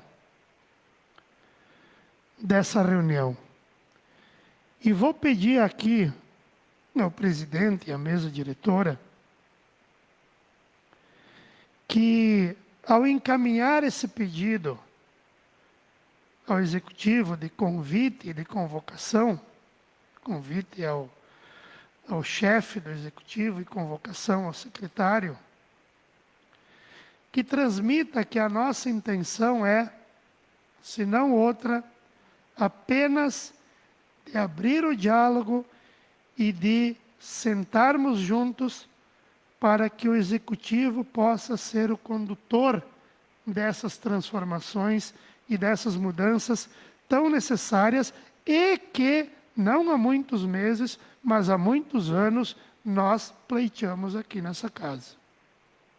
dessa reunião. E vou pedir aqui ao presidente e à mesa diretora que, ao encaminhar esse pedido ao Executivo de convite e de convocação, convite ao chefe do Executivo e convocação ao secretário, que transmita que a nossa intenção é, se não outra, apenas de abrir o diálogo e de sentarmos juntos para que o Executivo possa ser o condutor dessas transformações e dessas mudanças tão necessárias e que, não há muitos meses, mas há muitos anos, nós pleiteamos aqui nessa casa.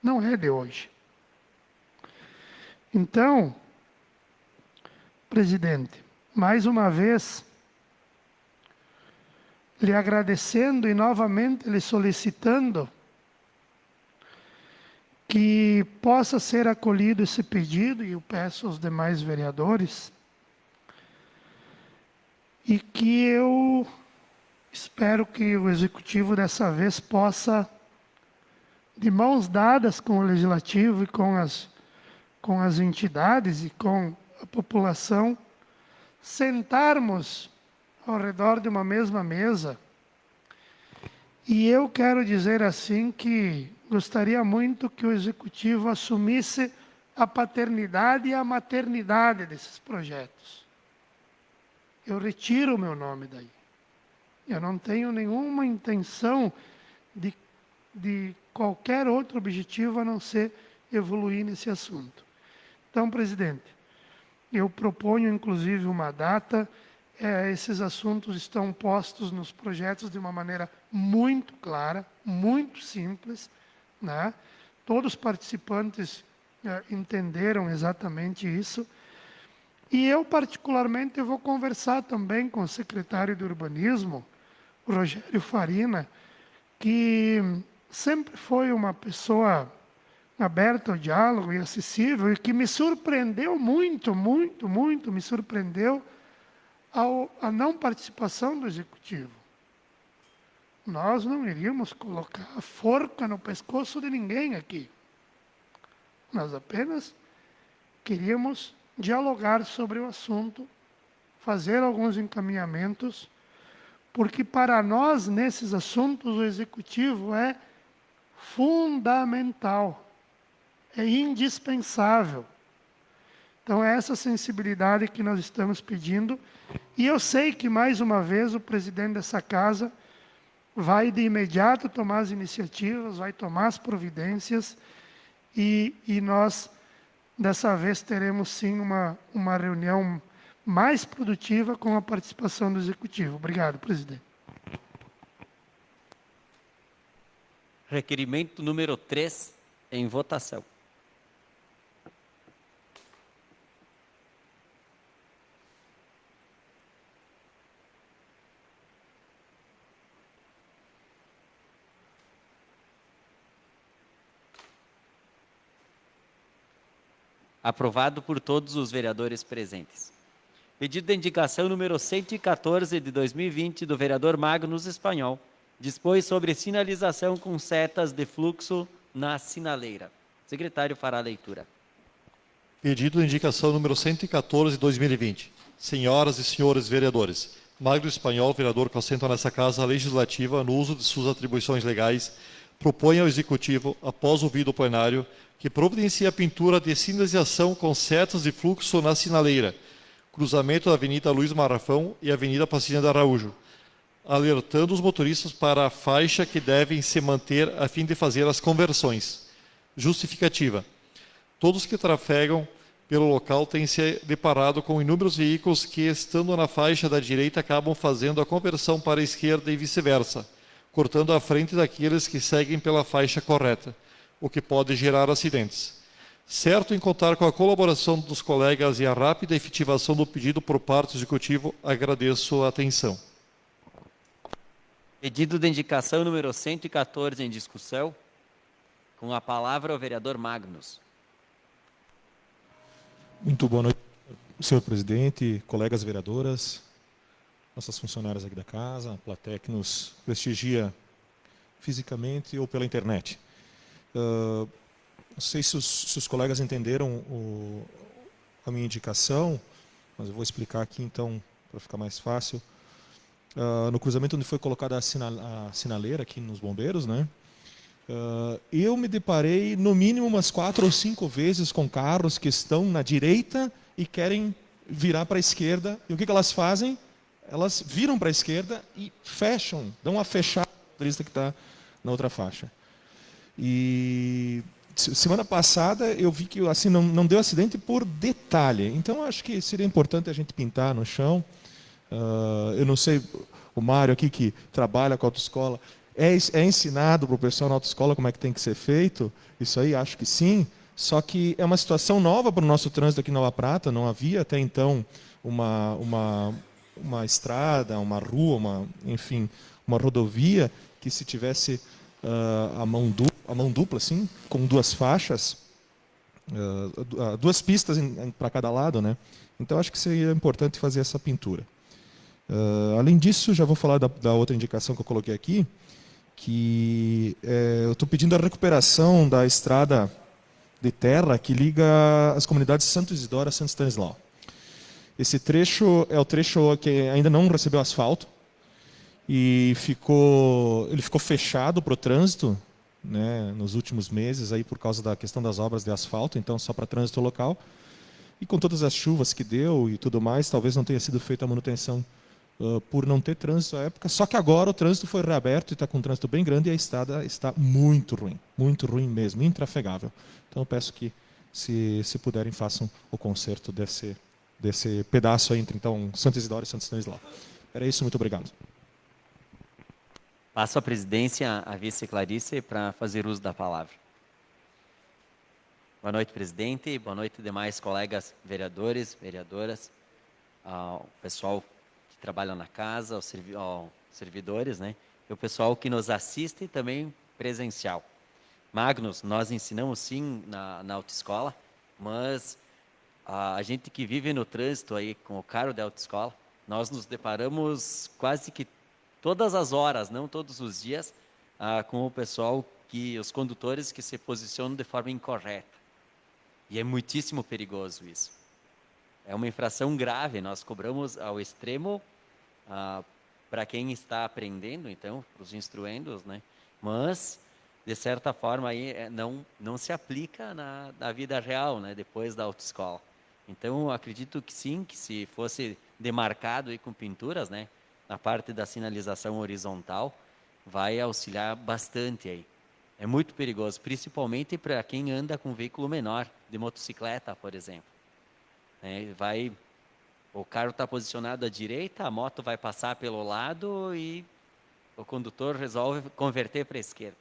Não é de hoje. Então, presidente, mais uma vez, lhe agradecendo e novamente lhe solicitando que possa ser acolhido esse pedido, e eu peço aos demais vereadores, e que eu espero que o Executivo dessa vez possa de mãos dadas com o Legislativo e com as entidades e com a população, sentarmos ao redor de uma mesma mesa. E eu quero dizer assim que gostaria muito que o Executivo assumisse a paternidade e a maternidade desses projetos. Eu retiro o meu nome daí. Eu não tenho nenhuma intenção de qualquer outro objetivo a não ser evoluir nesse assunto. Então, presidente, eu proponho inclusive uma data. Esses assuntos estão postos nos projetos de uma maneira muito clara, muito simples, né? Todos os participantes entenderam exatamente isso. E eu, particularmente, vou conversar também com o secretário de Urbanismo, o Rogério Farina, que sempre foi uma pessoa aberta ao diálogo e acessível, e que me surpreendeu muito, muito, muito, me surpreendeu a não participação do Executivo. Nós não iríamos colocar a forca no pescoço de ninguém aqui. Nós apenas queríamos dialogar sobre o assunto, fazer alguns encaminhamentos, porque para nós, nesses assuntos, o Executivo é fundamental, é indispensável. Então, é essa sensibilidade que nós estamos pedindo. E eu sei que, mais uma vez, o presidente dessa casa vai de imediato tomar as iniciativas, vai tomar as providências, e nós, dessa vez, teremos sim uma reunião mais produtiva com a participação do Executivo. Obrigado, presidente. Requerimento número 3, em votação. Aprovado por todos os vereadores presentes. Pedido de indicação número 114 de 2020 do vereador Magnus Espanhol. Dispõe sobre sinalização com setas de fluxo na sinaleira. O secretário fará a leitura. Pedido de indicação número 114 de 2020. Senhoras e senhores vereadores, Magnus Espanhol, vereador que assenta nessa Casa Legislativa, no uso de suas atribuições legais, propõe ao Executivo, após ouvido o plenário, que providencie a pintura de sinalização com setas de fluxo na sinaleira, cruzamento da Avenida Luiz Marrafão e Avenida Passinha da Araújo, alertando os motoristas para a faixa que devem se manter a fim de fazer as conversões. Justificativa. Todos que trafegam pelo local têm se deparado com inúmeros veículos que, estando na faixa da direita, acabam fazendo a conversão para a esquerda e vice-versa, cortando a frente daqueles que seguem pela faixa correta, o que pode gerar acidentes. Certo em contar com a colaboração dos colegas e a rápida efetivação do pedido por parte do Executivo, agradeço a atenção. Pedido de indicação número 114 em discussão. Com a palavra o vereador Magnus. Muito boa noite, senhor presidente, colegas vereadoras, nossas funcionárias aqui da casa, a plateia que nos prestigia fisicamente ou pela internet. Não sei se os colegas entenderam a minha indicação, mas eu vou explicar aqui então, para ficar mais fácil. No cruzamento onde foi colocada a sinaleira aqui nos bombeiros, né? Eu me deparei no mínimo umas 4 ou 5 vezes com carros que estão na direita e querem virar para a esquerda. E o que elas fazem? Elas viram para a esquerda e fecham, dão uma fechada no motorista que está na outra faixa. E semana passada eu vi que assim não deu acidente por detalhe. Então acho que seria importante a gente pintar no chão. Eu não sei, o Mário aqui que trabalha com a autoescola, é ensinado para o pessoal na autoescola como é que tem que ser feito? Isso aí acho que sim. Só que é uma situação nova para o nosso trânsito aqui na Nova Prata. Não havia até então uma estrada, uma rua, enfim, uma rodovia que se tivesse a mão dupla, assim, com 2 faixas, 2 pistas para cada lado, né? Então acho que seria importante fazer essa pintura. Além disso, já vou falar da outra indicação que eu coloquei aqui, que eu estou pedindo a recuperação da estrada de terra que liga as comunidades Santo Isidoro a Santo Stanislau. Esse trecho é o trecho que ainda não recebeu asfalto e ele ficou fechado para o trânsito, né, nos últimos meses aí por causa da questão das obras de asfalto, então só para trânsito local. E com todas as chuvas que deu e tudo mais, talvez não tenha sido feita a manutenção por não ter trânsito à época. Só que agora o trânsito foi reaberto e está com um trânsito bem grande e a estrada está muito ruim mesmo, intrafegável. Então eu peço que, se puderem, façam o conserto desse pedaço aí entre então Santo Isidoro e Santo Stanislau. Era isso, muito obrigado. Passo a presidência à vice Clarice para fazer uso da palavra. Boa noite, presidente. Boa noite, demais colegas vereadores, vereadoras, ao pessoal que trabalha na casa, aos servidores, né? E o pessoal que nos assiste também presencial. Magnus, nós ensinamos sim na autoescola, mas a gente que vive no trânsito aí com o carro da autoescola, nós nos deparamos quase que todas as horas, não todos os dias, com o pessoal os condutores que se posicionam de forma incorreta. E é muitíssimo perigoso isso. É uma infração grave, nós cobramos ao extremo para quem está aprendendo, então, para os instruendos, né? Mas, de certa forma, aí, não se aplica na vida real, né? Depois da autoescola. Então, acredito que sim, que se fosse demarcado aí com pinturas, né? Na parte da sinalização horizontal, vai auxiliar bastante aí. É muito perigoso, principalmente para quem anda com veículo menor, de motocicleta, por exemplo. O carro está posicionado à direita, a moto vai passar pelo lado e o condutor resolve converter para a esquerda.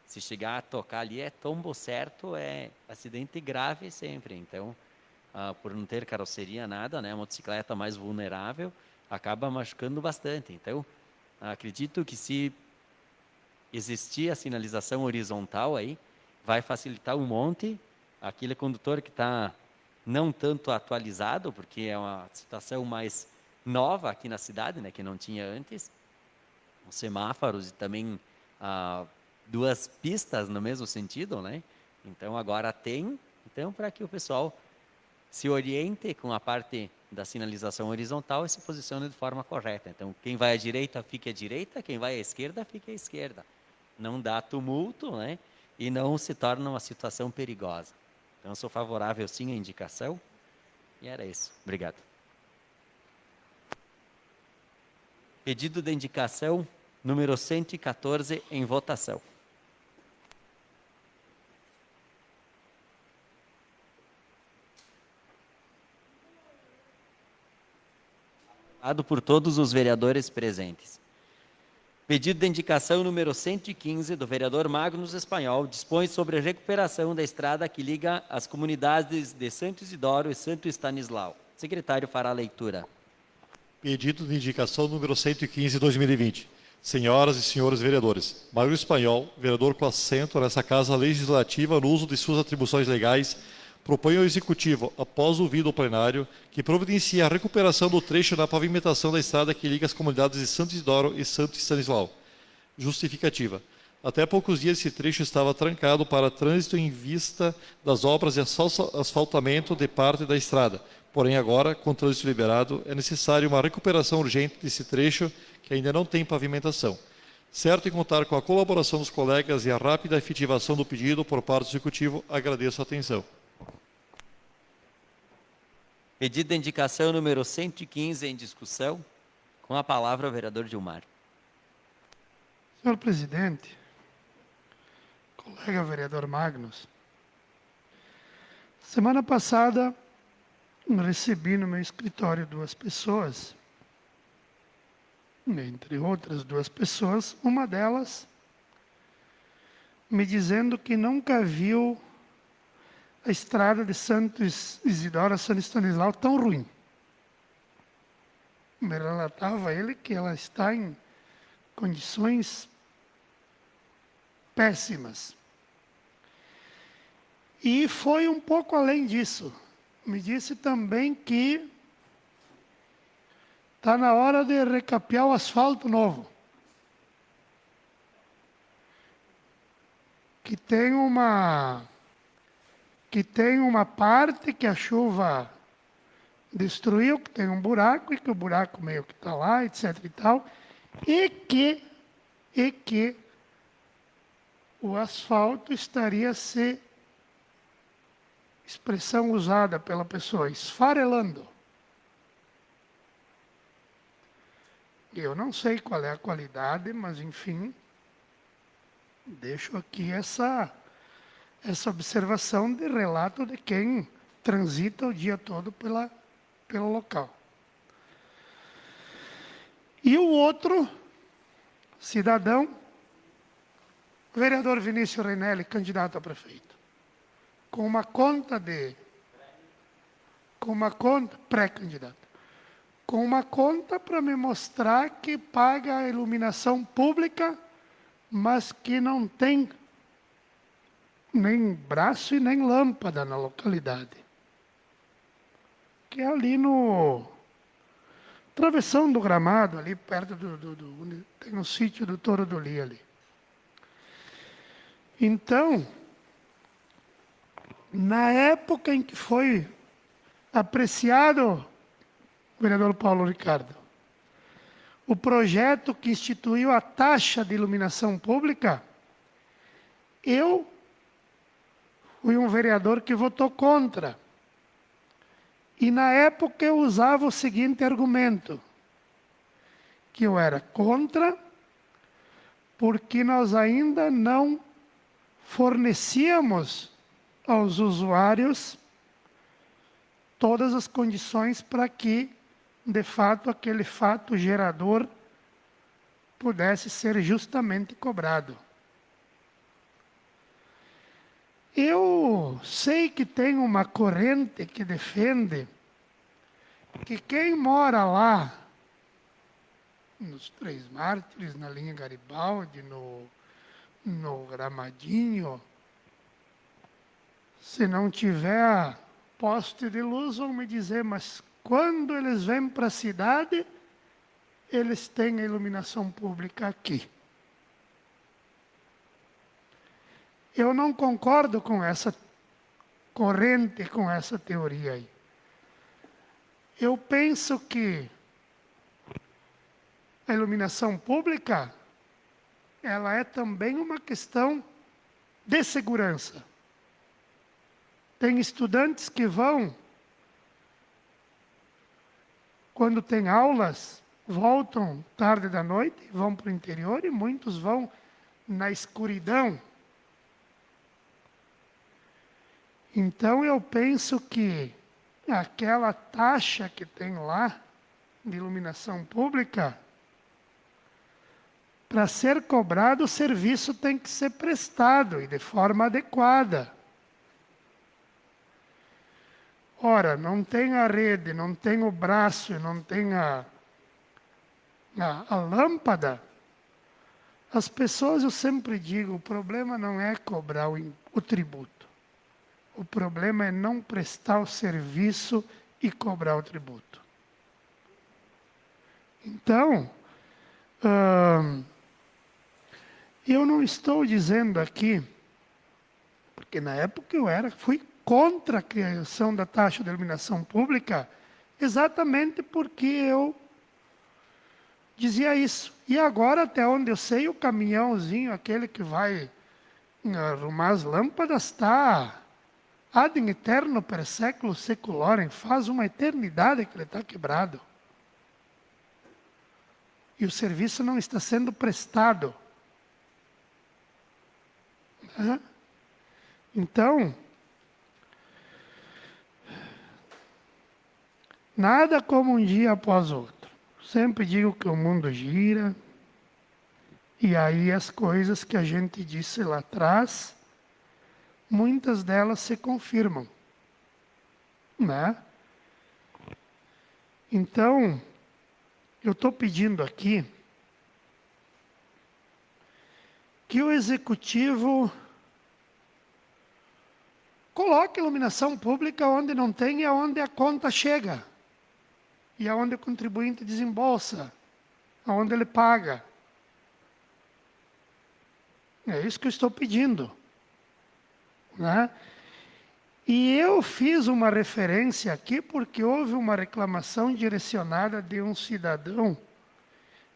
Se chegar a tocar ali, é tombo certo, é acidente grave sempre. Então, por não ter carroceria, nada, né? A motocicleta mais vulnerável acaba machucando bastante. Então, acredito que se existir a sinalização horizontal aí, vai facilitar um monte. Aquele condutor que está não tanto atualizado, porque é uma situação mais nova aqui na cidade, né, que não tinha antes, os semáforos e também duas pistas no mesmo sentido, né? Então agora tem, então para que o pessoal se oriente com a parte da sinalização horizontal e se posicione de forma correta. Então quem vai à direita fique à direita, quem vai à esquerda fique à esquerda. Não dá tumulto, né? E não se torna uma situação perigosa. Então eu sou favorável sim à indicação. E era isso. Obrigado. Pedido de indicação número 114 em votação. Aprovado por todos os vereadores presentes. Pedido de indicação número 115 do vereador Magnus Espanhol dispõe sobre a recuperação da estrada que liga as comunidades de Santo Isidoro e Santo Stanislau. O secretário fará a leitura. Pedido de indicação número 115, 2020. Senhoras e senhores vereadores, Magnus Espanhol, vereador com assento nessa Casa Legislativa no uso de suas atribuições legais, propõe ao Executivo, após ouvido o plenário, que providencie a recuperação do trecho da pavimentação da estrada que liga as comunidades de Santo Isidoro e Santo Stanislau. Justificativa. Até poucos dias esse trecho estava trancado para trânsito em vista das obras de asfaltamento de parte da estrada. Porém, agora, com trânsito liberado, é necessário uma recuperação urgente desse trecho que ainda não tem pavimentação. Certo em contar com a colaboração dos colegas e a rápida efetivação do pedido por parte do Executivo, agradeço a atenção. Pedido de indicação número 115 em discussão. Com a palavra o vereador Gilmar. Senhor presidente, colega vereador Magnus, semana passada recebi no meu escritório duas pessoas, entre outras duas pessoas, uma delas me dizendo que nunca viu a estrada de Santo Isidoro a Santo Stanislau tão ruim. Me relatava ele que ela está em condições péssimas. E foi um pouco além disso. Me disse também que está na hora de recapear o asfalto novo. que tem uma parte que a chuva destruiu, que tem um buraco, e que o buraco meio que está lá, etc. e tal, e que o asfalto estaria se, expressão usada pela pessoa, esfarelando. Eu não sei qual é a qualidade, mas, enfim, deixo aqui essa observação de relato de quem transita o dia todo pelo local. E o outro cidadão, vereador Vinícius Reinelli, candidato a prefeito, com uma conta pré-candidato, com uma conta para me mostrar que paga a iluminação pública, mas que não tem nem braço e nem lâmpada na localidade. Que é ali no travessão do Gramado, ali perto tem um sítio do Toro do Li ali. Então, na época em que foi apreciado, vereador Paulo Ricardo, o projeto que instituiu a taxa de iluminação pública, eu fui um vereador que votou contra. E na época eu usava o seguinte argumento, que eu era contra, porque nós ainda não fornecíamos aos usuários todas as condições para que, de fato, aquele fato gerador pudesse ser justamente cobrado. Eu sei que tem uma corrente que defende que quem mora lá, nos Três Mártires, na linha Garibaldi, no Gramadinho, se não tiver poste de luz, vão me dizer, mas quando eles vêm para a cidade, eles têm a iluminação pública aqui. Eu não concordo com essa corrente, com essa teoria aí. Eu penso que a iluminação pública, ela é também uma questão de segurança. Tem estudantes que vão, quando tem aulas, voltam tarde da noite, vão para o interior, e muitos vão na escuridão. Então, eu penso que aquela taxa que tem lá, de iluminação pública, para ser cobrado, o serviço tem que ser prestado e de forma adequada. Ora, não tem a rede, não tem o braço, não tem a lâmpada. As pessoas, eu sempre digo, o problema não é cobrar o tributo. O problema é não prestar o serviço e cobrar o tributo. Então, eu não estou dizendo aqui, porque na época eu fui contra a criação da taxa de iluminação pública, exatamente porque eu dizia isso. E agora, até onde eu sei, o caminhãozinho, aquele que vai arrumar as lâmpadas, está ad eterno per século seculorem, faz uma eternidade que ele está quebrado. E o serviço não está sendo prestado. Então, nada como um dia após outro. Sempre digo que o mundo gira, e aí as coisas que a gente disse lá atrás, muitas delas se confirmam, né? Então, eu estou pedindo aqui que o Executivo coloque iluminação pública onde não tem e aonde a conta chega, e aonde o contribuinte desembolsa, aonde ele paga. É isso que eu estou pedindo. né? E eu fiz uma referência aqui porque houve uma reclamação direcionada de um cidadão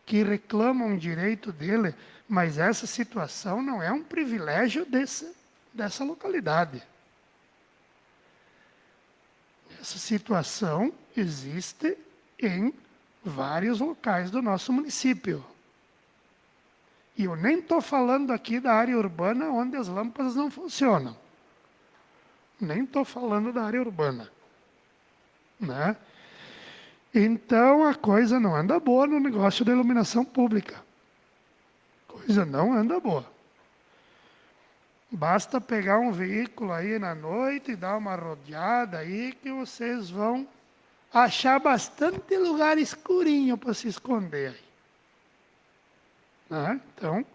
que reclama um direito dele, mas essa situação não é um privilégio dessa localidade. Essa situação existe em vários locais do nosso município. E eu nem estou falando aqui da área urbana onde as lâmpadas não funcionam. Nem estou falando da área urbana, né? Então, a coisa não anda boa no negócio da iluminação pública. A coisa não anda boa. Basta pegar um veículo aí na noite e dar uma rodeada aí que vocês vão achar bastante lugar escurinho para se esconder aí. Né? Então,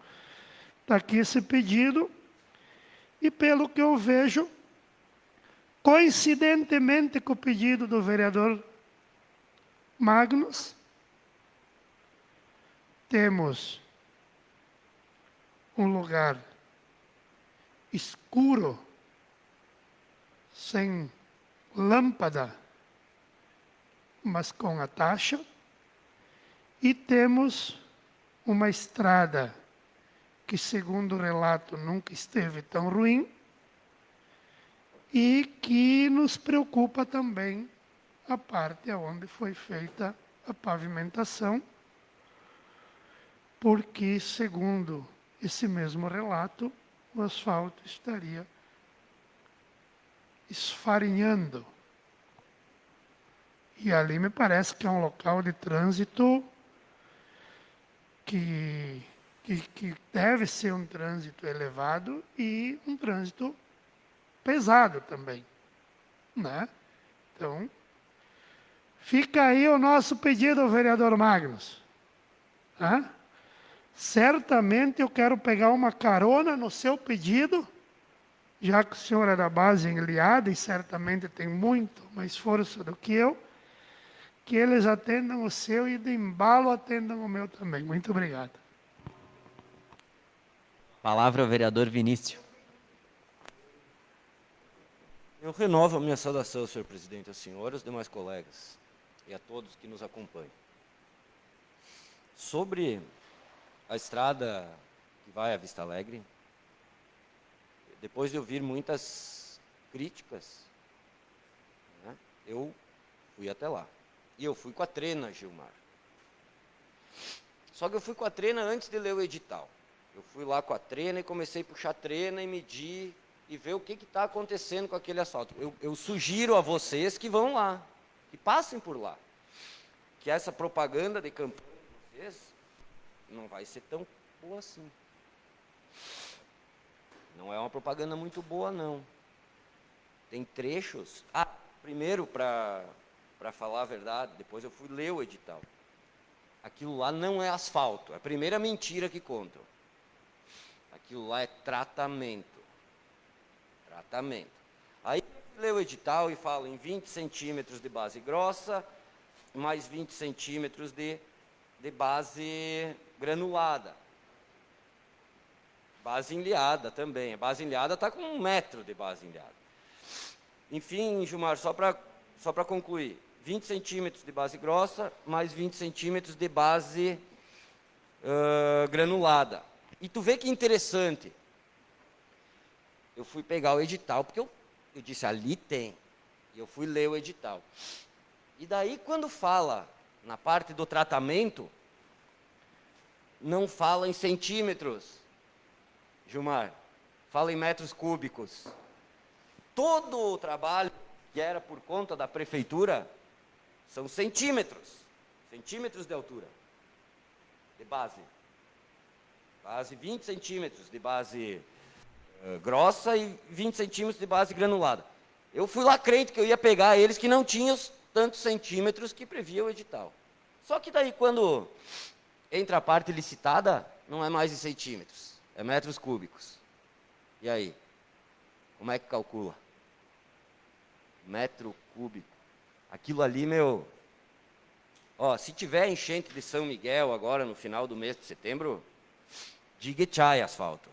está aqui esse pedido. E pelo que eu vejo, coincidentemente com o pedido do vereador Magnus, temos um lugar escuro, sem lâmpada, mas com a taxa, e temos uma estrada que, segundo o relato, nunca esteve tão ruim, e que nos preocupa também a parte onde foi feita a pavimentação, porque, segundo esse mesmo relato, o asfalto estaria esfarinhando. E ali me parece que é um local de trânsito que deve ser um trânsito elevado e um trânsito pesado também, né? Então, fica aí o nosso pedido, vereador Magnus. Né? Certamente eu quero pegar uma carona no seu pedido, já que o senhor é da base enliada e certamente tem muito mais força do que eu, que eles atendam o seu e de embalo atendam o meu também. Muito obrigado. Palavra ao vereador Vinícius. Eu renovo a minha saudação, senhor presidente, à senhora, aos demais colegas e a todos que nos acompanham. Sobre a estrada que vai a Vista Alegre, depois de ouvir muitas críticas, né, eu fui até lá. E eu fui com a trena, Gilmar. Só que eu fui com a trena antes de ler o edital. Eu fui lá com a trena e comecei a puxar a trena e medir e ver o que está acontecendo com aquele asfalto. Eu sugiro a vocês que vão lá, que passem por lá. Que essa propaganda de campanha de vocês não vai ser tão boa assim. Não é uma propaganda muito boa, não. Tem trechos... primeiro, para falar a verdade, depois eu fui ler o edital. Aquilo lá não é asfalto. É a primeira mentira que contam. Aquilo lá é tratamento. Tratamento. Aí eu leio o edital e falo em 20 centímetros de base grossa, mais 20 centímetros de base granulada. Base enliada também. A base enliada está com 1 metro de base enliada. Enfim, Gilmar, só para concluir. 20 centímetros de base grossa, mais 20 centímetros de base granulada. E tu vê que interessante. Eu fui pegar o edital, porque eu disse, ali tem. E eu fui ler o edital. E daí, quando fala na parte do tratamento, não fala em centímetros, Gilmar, fala em metros cúbicos. Todo o trabalho que era por conta da prefeitura são centímetros de altura, de base. Base 20 centímetros de base grossa e 20 centímetros de base granulada. Eu fui lá crente que eu ia pegar eles que não tinham tantos centímetros que previa o edital. Só que daí, quando entra a parte licitada, não é mais em centímetros, é metros cúbicos. E aí? Como é que calcula? Metro cúbico. Aquilo ali, meu... se tiver enchente de São Miguel agora, no final do mês de setembro, diga tchai asfalto.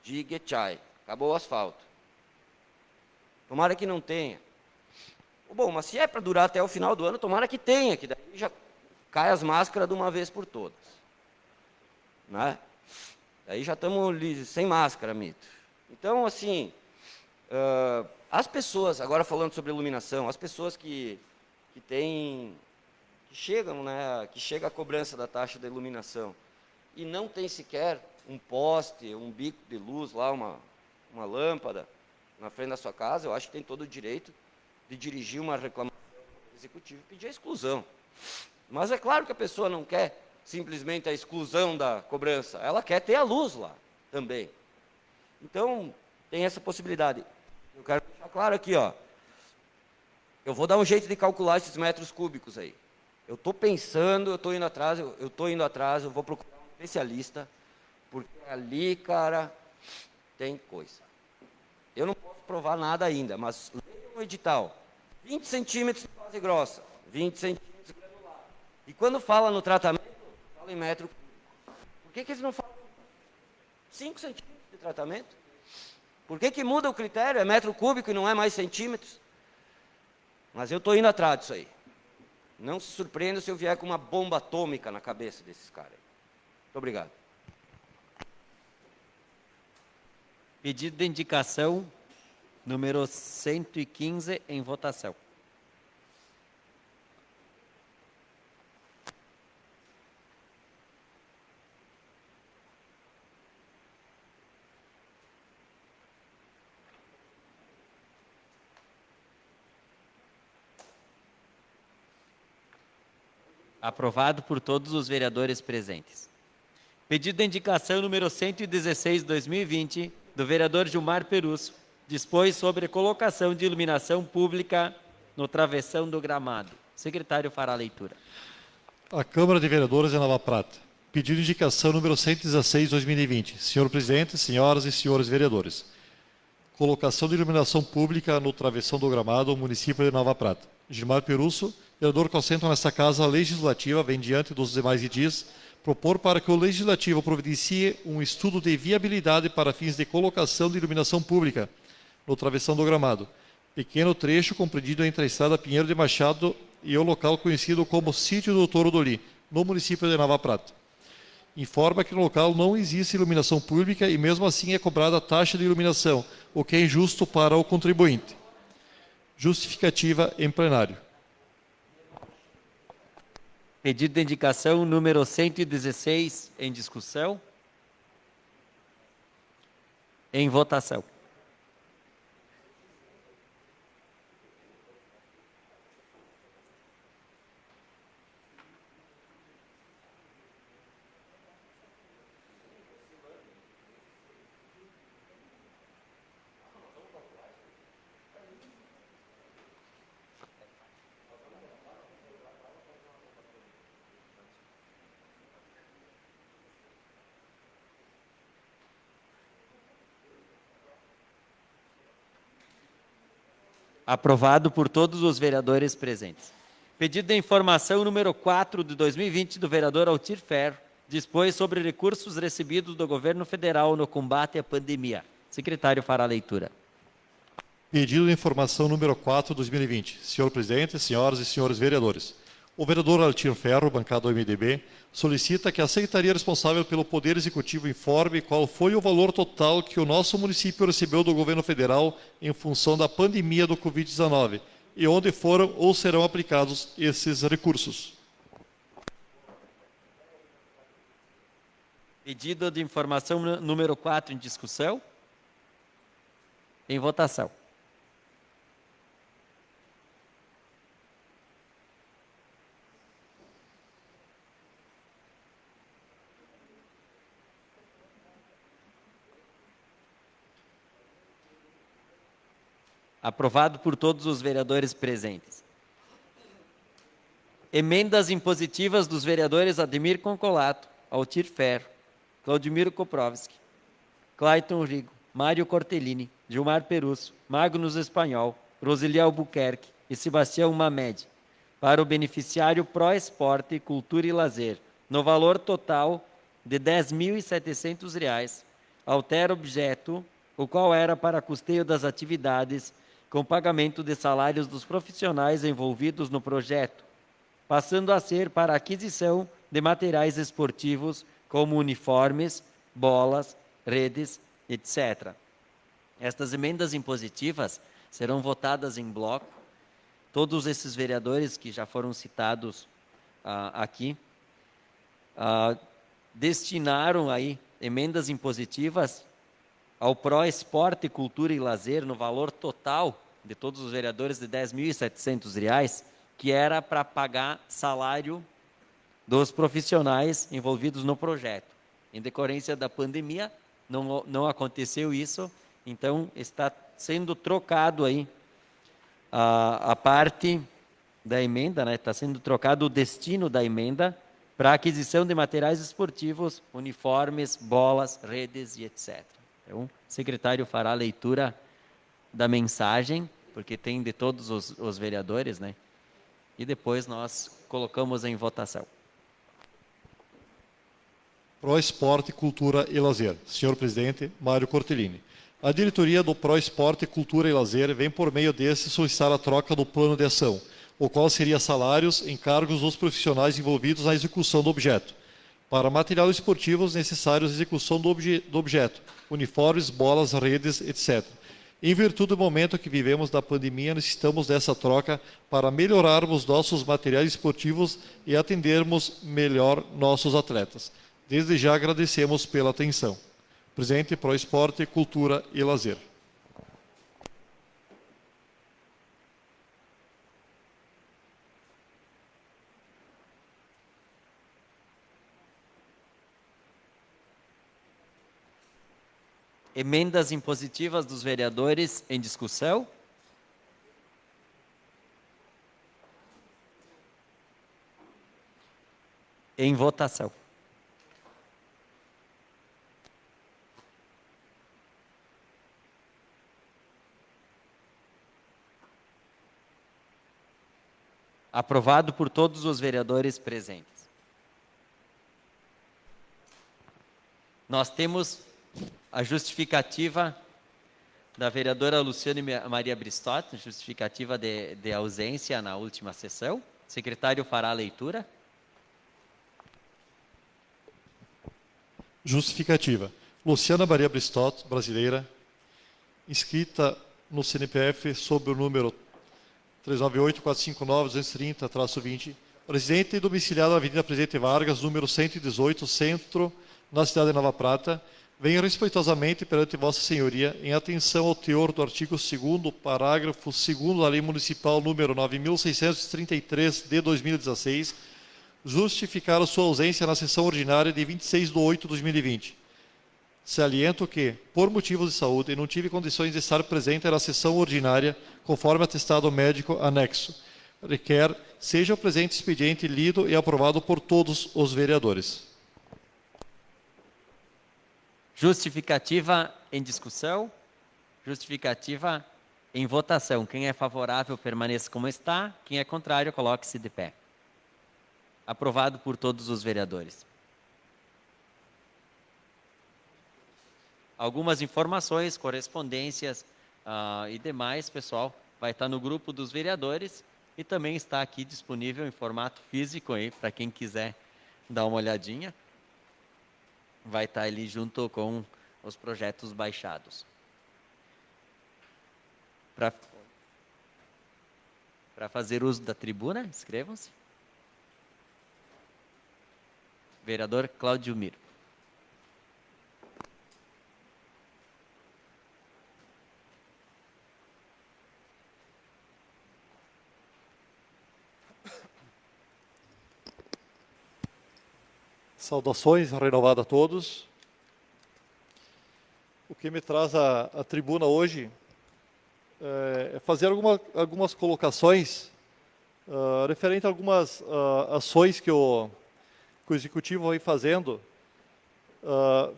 Diga tchai. Acabou o asfalto. Tomara que não tenha. Bom, mas se é para durar até o final do ano, tomara que tenha, que daí já cai as máscaras de uma vez por todas. Né? Daí já estamos sem máscara, Mito. Então, assim, as pessoas, agora falando sobre iluminação, as pessoas que chegam, né, que chega a cobrança da taxa de iluminação e não tem sequer um poste, um bico de luz lá, uma lâmpada na frente da sua casa, eu acho que tem todo o direito de dirigir uma reclamação ao executivo e pedir a exclusão. Mas é claro que a pessoa não quer simplesmente a exclusão da cobrança, ela quer ter a luz lá também. Então, tem essa possibilidade. Eu quero deixar claro aqui, ó. Eu vou dar um jeito de calcular esses metros cúbicos aí. Eu estou pensando, eu estou indo atrás, eu vou procurar um especialista, porque ali, cara, tem coisa. Eu não posso provar nada ainda, mas leia no edital. 20 centímetros de base grossa, 20 centímetros de granular. E quando fala no tratamento, fala em metro cúbico. Por que eles não falam 5 centímetros de tratamento? Por que muda o critério? É metro cúbico e não é mais centímetros? Mas eu estou indo atrás disso aí. Não se surpreenda se eu vier com uma bomba atômica na cabeça desses caras. Muito obrigado. Pedido de indicação número 115 em votação. Aprovado por todos os vereadores presentes. Pedido de indicação número 116, 2020, do vereador Gilmar Perusso, dispõe sobre a colocação de iluminação pública no travessão do gramado. O secretário fará a leitura. A Câmara de Vereadores de Nova Prata. Pedido de indicação número 116, 2020. Senhor presidente, senhoras e senhores vereadores. Colocação de iluminação pública no travessão do gramado, município de Nova Prata. Gilmar Perusso, vereador que assenta nesta casa legislativa, vem diante dos demais dias, propor para que o Legislativo providencie um estudo de viabilidade para fins de colocação de iluminação pública no travessão do gramado. Pequeno trecho compreendido entre a estrada Pinheiro de Machado e o local conhecido como Sítio do Touro Doli, no município de Nova Prata. Informa que no local não existe iluminação pública e mesmo assim é cobrada a taxa de iluminação, o que é injusto para o contribuinte. Justificativa em plenário. Pedido de indicação número 116 em discussão. Em votação. Aprovado por todos os vereadores presentes. Pedido de informação número 4 de 2020 do vereador Altir Ferro, dispõe sobre recursos recebidos do governo federal no combate à pandemia. O secretário fará a leitura. Pedido de informação número 4 de 2020. Senhor presidente, senhoras e senhores vereadores. O vereador Altir Ferro, bancado do MDB, solicita que a secretaria responsável pelo Poder Executivo informe qual foi o valor total que o nosso município recebeu do governo federal em função da pandemia do Covid-19 e onde foram ou serão aplicados esses recursos. Pedido de informação número 4 em discussão. Em votação. Aprovado por todos os vereadores presentes. Emendas impositivas dos vereadores Ademir Concolato, Altir Ferro, Claudimiro Koprovski, Clayton Rigo, Mário Cortellini, Gilmar Perusso, Magnus Espanhol, Roseli Albuquerque e Sebastião Mamed, para o beneficiário Pro Esporte, Cultura e Lazer, no valor total de R$ 10.700, altera objeto, o qual era para custeio das atividades com pagamento de salários dos profissionais envolvidos no projeto, passando a ser para aquisição de materiais esportivos como uniformes, bolas, redes, etc. Estas emendas impositivas serão votadas em bloco. Todos esses vereadores que já foram citados aqui destinaram aí emendas impositivas ao Pro Esporte, Cultura e Lazer no valor total de todos os vereadores de R$ 10.700, que era para pagar salário dos profissionais envolvidos no projeto. Em decorrência da pandemia, não aconteceu isso, então está sendo trocado aí a parte da emenda, né? Está sendo trocado o destino da emenda para aquisição de materiais esportivos, uniformes, bolas, redes e etc. Então, o secretário fará a leitura da mensagem, porque tem de todos os vereadores, né? E depois nós colocamos em votação. Pro Esporte, Cultura e Lazer. Senhor presidente, Mário Cortellini. A diretoria do Pro Esporte, Cultura e Lazer vem por meio desse solicitar a troca do plano de ação, o qual seria salários, encargos dos profissionais envolvidos na execução do objeto, para materiais esportivos necessários à execução do objeto, uniformes, bolas, redes, etc. Em virtude do momento que vivemos da pandemia, necessitamos dessa troca para melhorarmos nossos materiais esportivos e atendermos melhor nossos atletas. Desde já agradecemos pela atenção. Presidente Pro Esporte, Cultura e Lazer. Emendas impositivas dos vereadores em discussão. Em votação. Aprovado por todos os vereadores presentes. Nós temos a justificativa da vereadora Luciane Maria Bristotti, justificativa de ausência na última sessão. O secretário fará a leitura. Justificativa. Luciana Maria Bristotti, brasileira, inscrita no CNPF sob o número 398-459-230-20, residente e domiciliada na Avenida Presidente Vargas, número 118, Centro, na cidade de Nova Prata, venho respeitosamente perante Vossa Senhoria, em atenção ao teor do artigo 2º, parágrafo 2º da Lei Municipal número 9.633, de 2016, justificar a sua ausência na sessão ordinária de 26/8/2020. Saliento que, por motivos de saúde, não tive condições de estar presente na sessão ordinária, conforme atestado médico anexo. Requer seja o presente expediente lido e aprovado por todos os vereadores. Justificativa em discussão. Justificativa em votação. Quem é favorável, permaneça como está. Quem é contrário, coloque-se de pé. Aprovado por todos os vereadores. Algumas informações, correspondências e demais, pessoal, vai estar no grupo dos vereadores e também está aqui disponível em formato físico aí para quem quiser dar uma olhadinha. Vai estar ali junto com os projetos baixados. Para fazer uso da tribuna, inscrevam-se. Vereador Cláudio Miro. Saudações renovadas a todos. O que me traz à tribuna hoje é fazer algumas colocações referente a algumas ações que o Executivo vem fazendo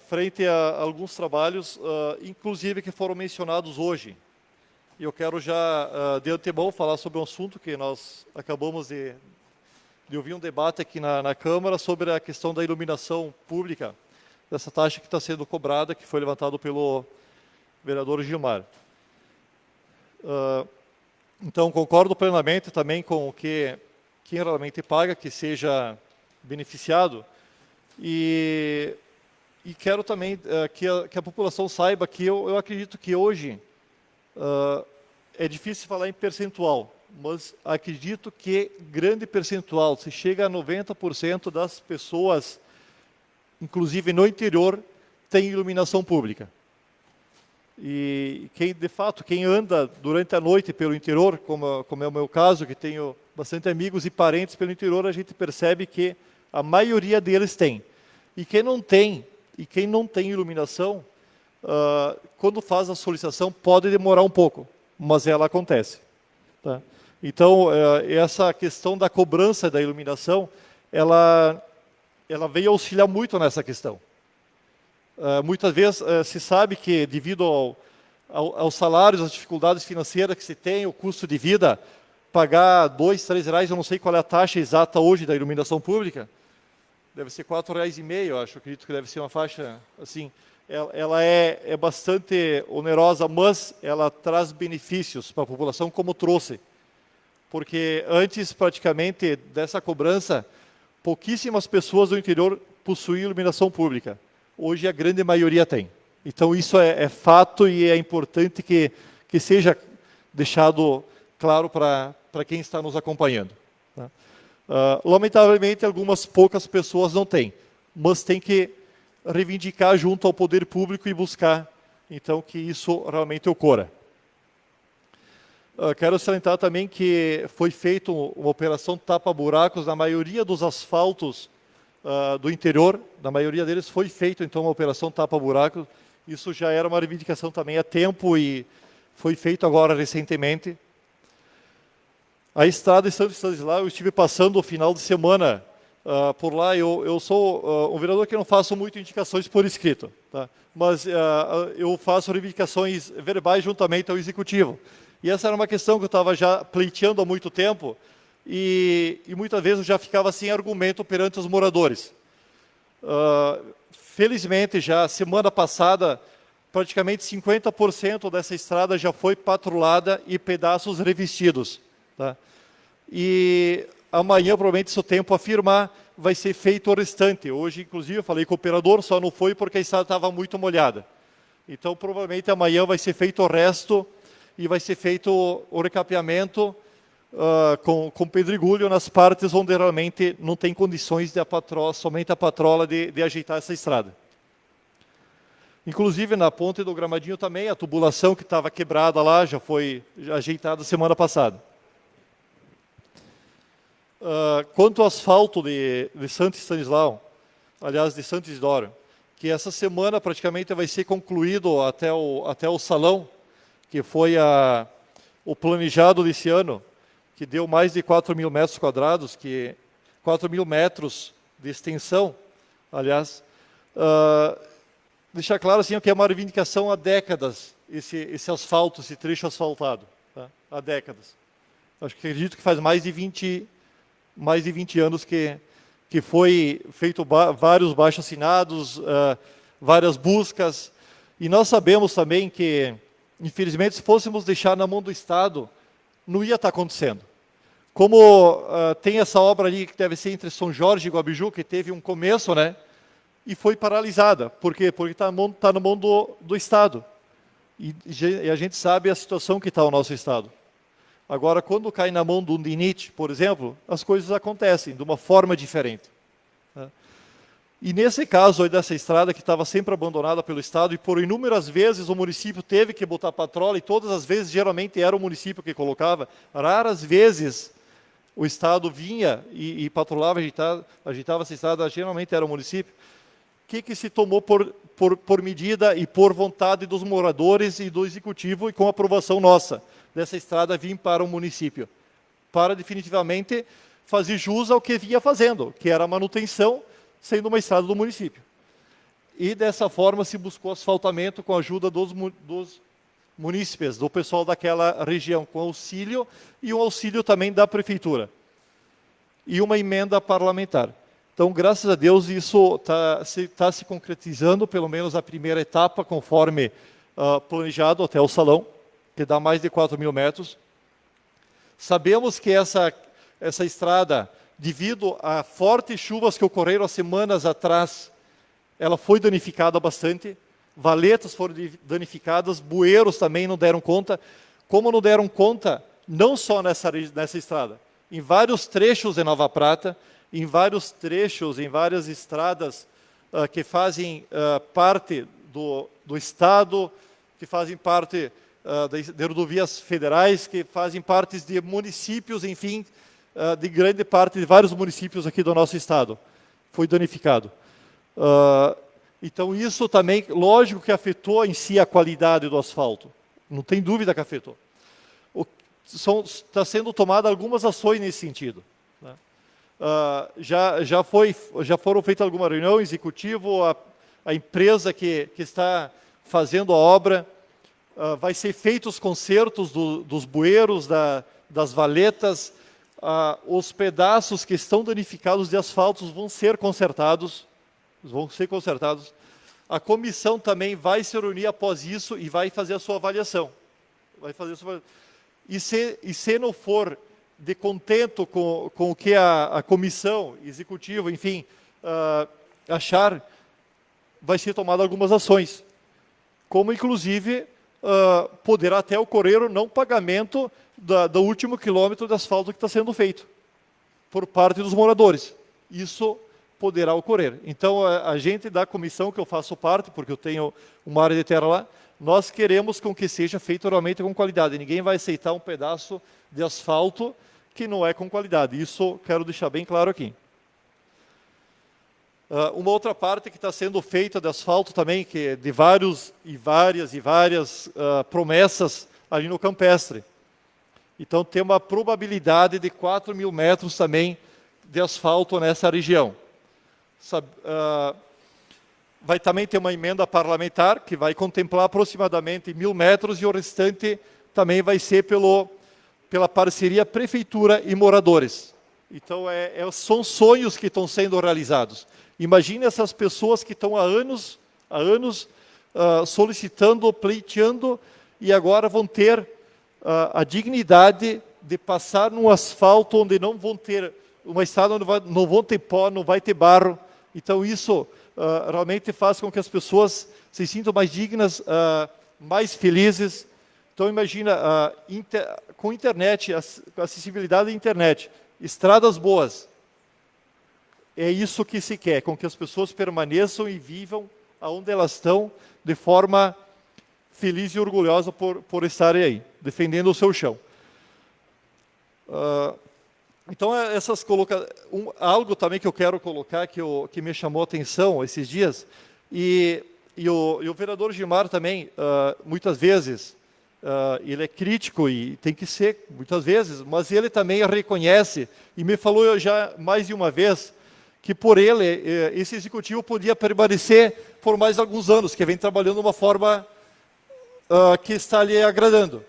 frente a alguns trabalhos, inclusive que foram mencionados hoje. E eu quero já, de antemão, falar sobre um assunto que nós acabamos de ouvir um debate aqui na Câmara sobre a questão da iluminação pública, dessa taxa que está sendo cobrada, que foi levantado pelo vereador Gilmar. Então, concordo plenamente também com o que quem realmente paga, que seja beneficiado. E quero também que a população saiba que eu acredito que hoje é difícil falar em percentual, mas acredito que grande percentual, se chega a 90% das pessoas, inclusive no interior, tem iluminação pública. E de fato, quem anda durante a noite pelo interior, como é o meu caso, que tenho bastante amigos e parentes pelo interior, a gente percebe que a maioria deles tem. E quem não tem iluminação, quando faz a solicitação, pode demorar um pouco, mas ela acontece. Tá? Então, essa questão da cobrança da iluminação, ela veio auxiliar muito nessa questão. Muitas vezes se sabe que, devido aos salários, às dificuldades financeiras que se tem, o custo de vida, pagar R$ 2, R$ 3, eu não sei qual é a taxa exata hoje da iluminação pública, deve ser R$ 4,50, acho, acredito que deve ser uma faixa assim. Ela é bastante onerosa, mas ela traz benefícios para a população, como trouxe. Porque antes, praticamente, dessa cobrança, pouquíssimas pessoas do interior possuíam iluminação pública. Hoje a grande maioria tem. Então isso é fato e é importante que seja deixado claro para quem está nos acompanhando. Tá? Lamentavelmente, algumas poucas pessoas não têm, mas tem que reivindicar junto ao poder público e buscar, então, que isso realmente ocorra. Quero salientar também que foi feita uma operação tapa-buracos na maioria dos asfaltos do interior, na maioria deles foi feita então uma operação tapa-buraco. Isso já era uma reivindicação também há tempo e foi feito agora recentemente. A estrada de Santo Stanislau, eu estive passando o final de semana por lá. Eu sou um vereador que não faço muito indicações por escrito, tá? Mas eu faço reivindicações verbais juntamente ao executivo. E essa era uma questão que eu estava já pleiteando há muito tempo, e muitas vezes eu já ficava sem argumento perante os moradores. Felizmente, já semana passada, praticamente 50% dessa estrada já foi patrulhada e pedaços revestidos. Tá? E amanhã, provavelmente, se o tempo afirmar, vai ser feito o restante. Hoje, inclusive, eu falei com o operador, só não foi porque a estrada estava muito molhada. Então, provavelmente, amanhã vai ser feito o resto e vai ser feito o recapeamento com pedregulho nas partes onde realmente não tem condições de somente a patrola de ajeitar essa estrada. Inclusive, na ponte do Gramadinho também, a tubulação que estava quebrada lá já foi ajeitada semana passada. Quanto ao asfalto de Santo Stanislau, aliás, de Santo Isidoro, que essa semana praticamente vai ser concluído até o salão, que foi o planejado desse ano, que deu mais de 4 mil metros quadrados, 4 mil metros de extensão, aliás. Deixar claro assim, que é uma reivindicação há décadas, esse asfalto, esse trecho asfaltado, tá? Há décadas. Acredito que faz mais de 20 anos que foi feito vários abaixo-assinados, várias buscas, e nós sabemos também que, infelizmente, se fôssemos deixar na mão do Estado, não ia estar acontecendo. Como tem essa obra ali que deve ser entre São Jorge e Guabiju, que teve um começo, né? E foi paralisada. Por quê? Porque está na mão do Estado. E a gente sabe a situação que está o nosso Estado. Agora, quando cai na mão do DINIT, por exemplo, as coisas acontecem de uma forma diferente. Né? E nesse caso aí dessa estrada, que estava sempre abandonada pelo Estado, e por inúmeras vezes o município teve que botar patrola, e todas as vezes geralmente era o município que colocava, raras vezes o Estado vinha e patrolava, ajeitava essa estrada, geralmente era o município. O que se tomou por medida e por vontade dos moradores e do executivo, e com aprovação nossa, dessa estrada vir para o município, para definitivamente fazer jus ao que vinha fazendo, que era a manutenção, sendo uma estrada do município. E dessa forma se buscou asfaltamento com a ajuda dos munícipes, do pessoal daquela região, com auxílio, e um auxílio também da prefeitura. E uma emenda parlamentar. Então, graças a Deus, isso está se concretizando, pelo menos a primeira etapa, conforme planejado até o salão, que dá mais de 4.000 metros. Sabemos que essa estrada, devido a fortes chuvas que ocorreram há semanas atrás, ela foi danificada bastante, valetas foram danificadas, bueiros também não deram conta. Como não deram conta, não só nessa estrada, em vários trechos de Nova Prata, em vários trechos, em várias estradas que fazem parte do Estado, que fazem parte de rodovias federais, que fazem parte de municípios, enfim, de grande parte de vários municípios aqui do nosso Estado. Foi danificado. Então, isso também, lógico que afetou em si a qualidade do asfalto. Não tem dúvida que afetou. Está sendo tomada algumas ações nesse sentido. Né? Já foram feitas algumas reuniões, executivo, a empresa que está fazendo a obra, vai ser feitos os consertos dos bueiros, das valetas, os pedaços que estão danificados de asfalto vão ser consertados. A comissão também vai se reunir após isso e vai fazer a sua avaliação. E se não for de contento com o que a comissão executiva, enfim, achar, vai ser tomada algumas ações, como inclusive poderá até ocorrer o não pagamento do último quilômetro de asfalto que está sendo feito por parte dos moradores. Isso poderá ocorrer. Então, a gente da comissão que eu faço parte, porque eu tenho uma área de terra lá, nós queremos com que seja feito realmente com qualidade. Ninguém vai aceitar um pedaço de asfalto que não é com qualidade. Isso quero deixar bem claro aqui. Uma outra parte que está sendo feita de asfalto também, que é de várias promessas ali no Campestre. Então, tem uma probabilidade de 4.000 metros também de asfalto nessa região. Vai também ter uma emenda parlamentar que vai contemplar aproximadamente 1.000 metros e o restante também vai ser pela parceria prefeitura e moradores. Então, são sonhos que estão sendo realizados. Imagine essas pessoas que estão há anos solicitando, pleiteando, e agora vão ter a dignidade de passar num asfalto onde não vão ter, uma estrada onde não vão ter pó, não vai ter barro. Então, isso realmente faz com que as pessoas se sintam mais dignas, mais felizes. Então, imagina, com internet, acessibilidade à internet, estradas boas. É isso que se quer, com que as pessoas permaneçam e vivam aonde elas estão, de forma feliz e orgulhosa por estarem aí, defendendo o seu chão. Então, algo também que eu quero colocar, que me chamou a atenção esses dias, e o vereador Gilmar também, muitas vezes, ele é crítico, e tem que ser, muitas vezes, mas ele também reconhece, e me falou já mais de uma vez, que por ele, esse executivo podia permanecer por mais alguns anos, que vem trabalhando de uma forma que está lhe agradando.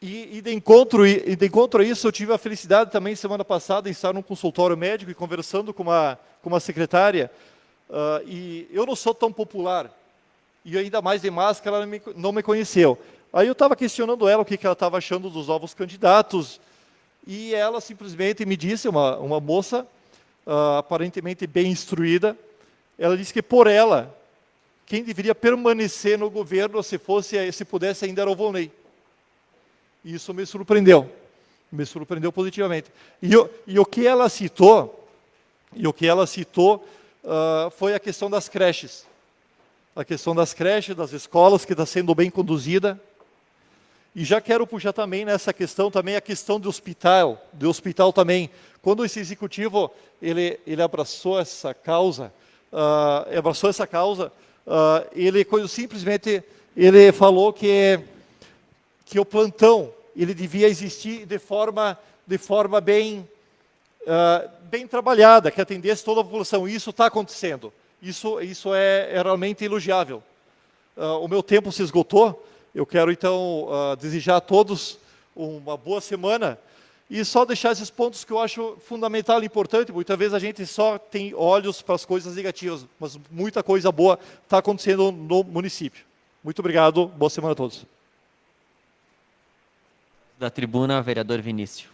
E de encontro a isso, eu tive a felicidade também, semana passada, de estar num consultório médico e conversando com uma secretária, e eu não sou tão popular, e ainda mais de máscara, ela não me conheceu. Aí eu estava questionando ela o que ela estava achando dos novos candidatos, e ela simplesmente me disse, uma moça, aparentemente bem instruída, ela disse que por ela, quem deveria permanecer no governo, se pudesse ainda era o Volney. E isso me surpreendeu positivamente. E o que ela citou, foi a questão das creches. A questão das creches, das escolas, que está sendo bem conduzida. E já quero puxar também nessa questão, também a questão do hospital também. Quando esse executivo, ele abraçou essa causa, ele simplesmente falou que o plantão ele devia existir de forma bem trabalhada, que atendesse toda a população. E isso está acontecendo. Isso é realmente elogiável. O meu tempo se esgotou. Eu quero, então, desejar a todos uma boa semana e só deixar esses pontos que eu acho fundamental e importante. Muitas vezes a gente só tem olhos para as coisas negativas, mas muita coisa boa está acontecendo no município. Muito obrigado, boa semana a todos. Da tribuna, vereador Vinícius.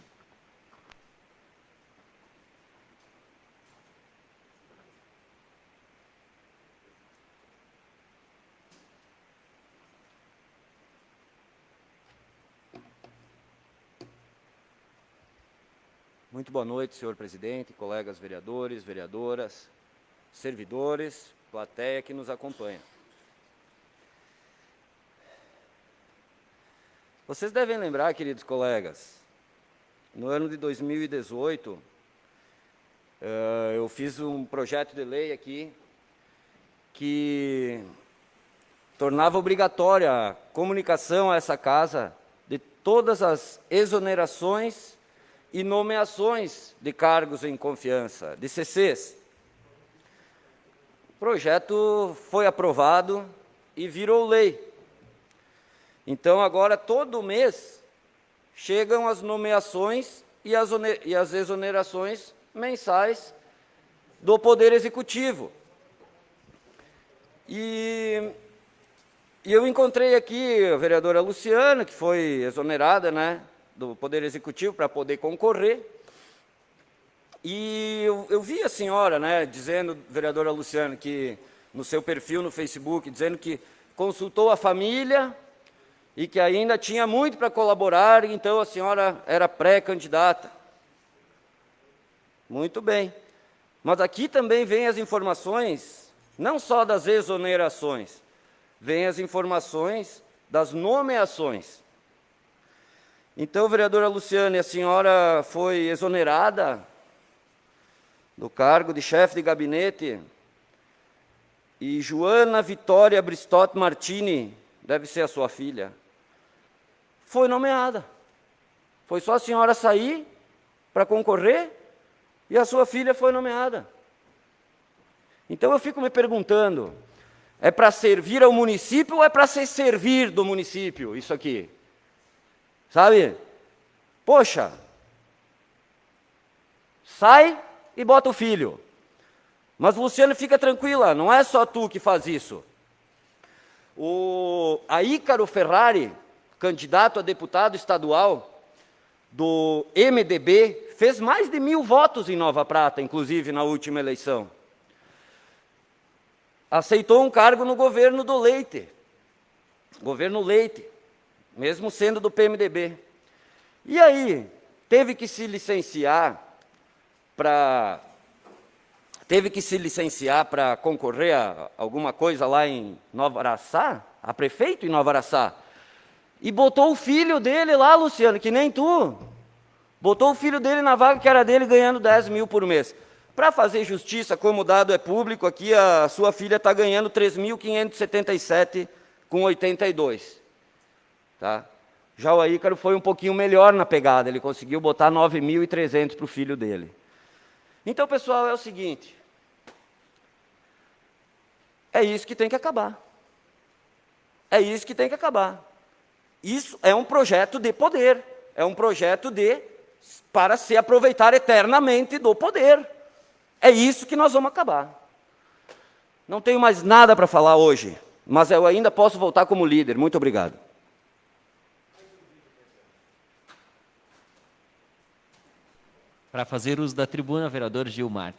Muito boa noite, senhor presidente, colegas vereadores, vereadoras, servidores, plateia que nos acompanha. Vocês devem lembrar, queridos colegas, no ano de 2018, eu fiz um projeto de lei aqui que tornava obrigatória a comunicação a essa casa de todas as exonerações e nomeações de cargos em confiança, de CCs. O projeto foi aprovado e virou lei. Então, agora, todo mês, chegam as nomeações e as exonerações mensais do Poder Executivo. E eu encontrei aqui a vereadora Luciana, que foi exonerada, né, do Poder Executivo para poder concorrer. E eu vi a senhora, né, dizendo, vereadora Luciana, que no seu perfil no Facebook, dizendo que consultou a família e que ainda tinha muito para colaborar, então a senhora era pré-candidata. Muito bem. Mas aqui também vem as informações, não só das exonerações, vem as informações das nomeações. Então, vereadora Luciane, a senhora foi exonerada do cargo de chefe de gabinete e Joana Vitória Bristotti Martini, deve ser a sua filha, foi nomeada. Foi só a senhora sair para concorrer e a sua filha foi nomeada. Então, eu fico me perguntando, é para servir ao município ou é para se servir do município, isso aqui? Sabe? Poxa, sai e bota o filho. Mas, Luciano, fica tranquila, não é só tu que faz isso. A Ícaro Ferrari, candidato a deputado estadual do MDB, fez mais de 1000 votos em Nova Prata, inclusive na última eleição. Aceitou um cargo no governo do Leite, governo Leite, mesmo sendo do PMDB. E aí, teve que se licenciar para concorrer a alguma coisa lá em Nova Araçá, a prefeito em Nova Araçá, e botou o filho dele lá, Luciano, que nem tu, botou o filho dele na vaga que era dele, ganhando 10 mil por mês. Para fazer justiça, como o dado é público, aqui a sua filha está ganhando 3.577,82. Tá? Já o Ícaro foi um pouquinho melhor na pegada, ele conseguiu botar 9.300 para o filho dele. Então, pessoal, é o seguinte, é isso que tem que acabar. É isso que tem que acabar. Isso é um projeto de poder, é um projeto para se aproveitar eternamente do poder. É isso que nós vamos acabar. Não tenho mais nada para falar hoje, mas eu ainda posso voltar como líder. Muito obrigado. Para fazer uso da tribuna, vereador Gilmar.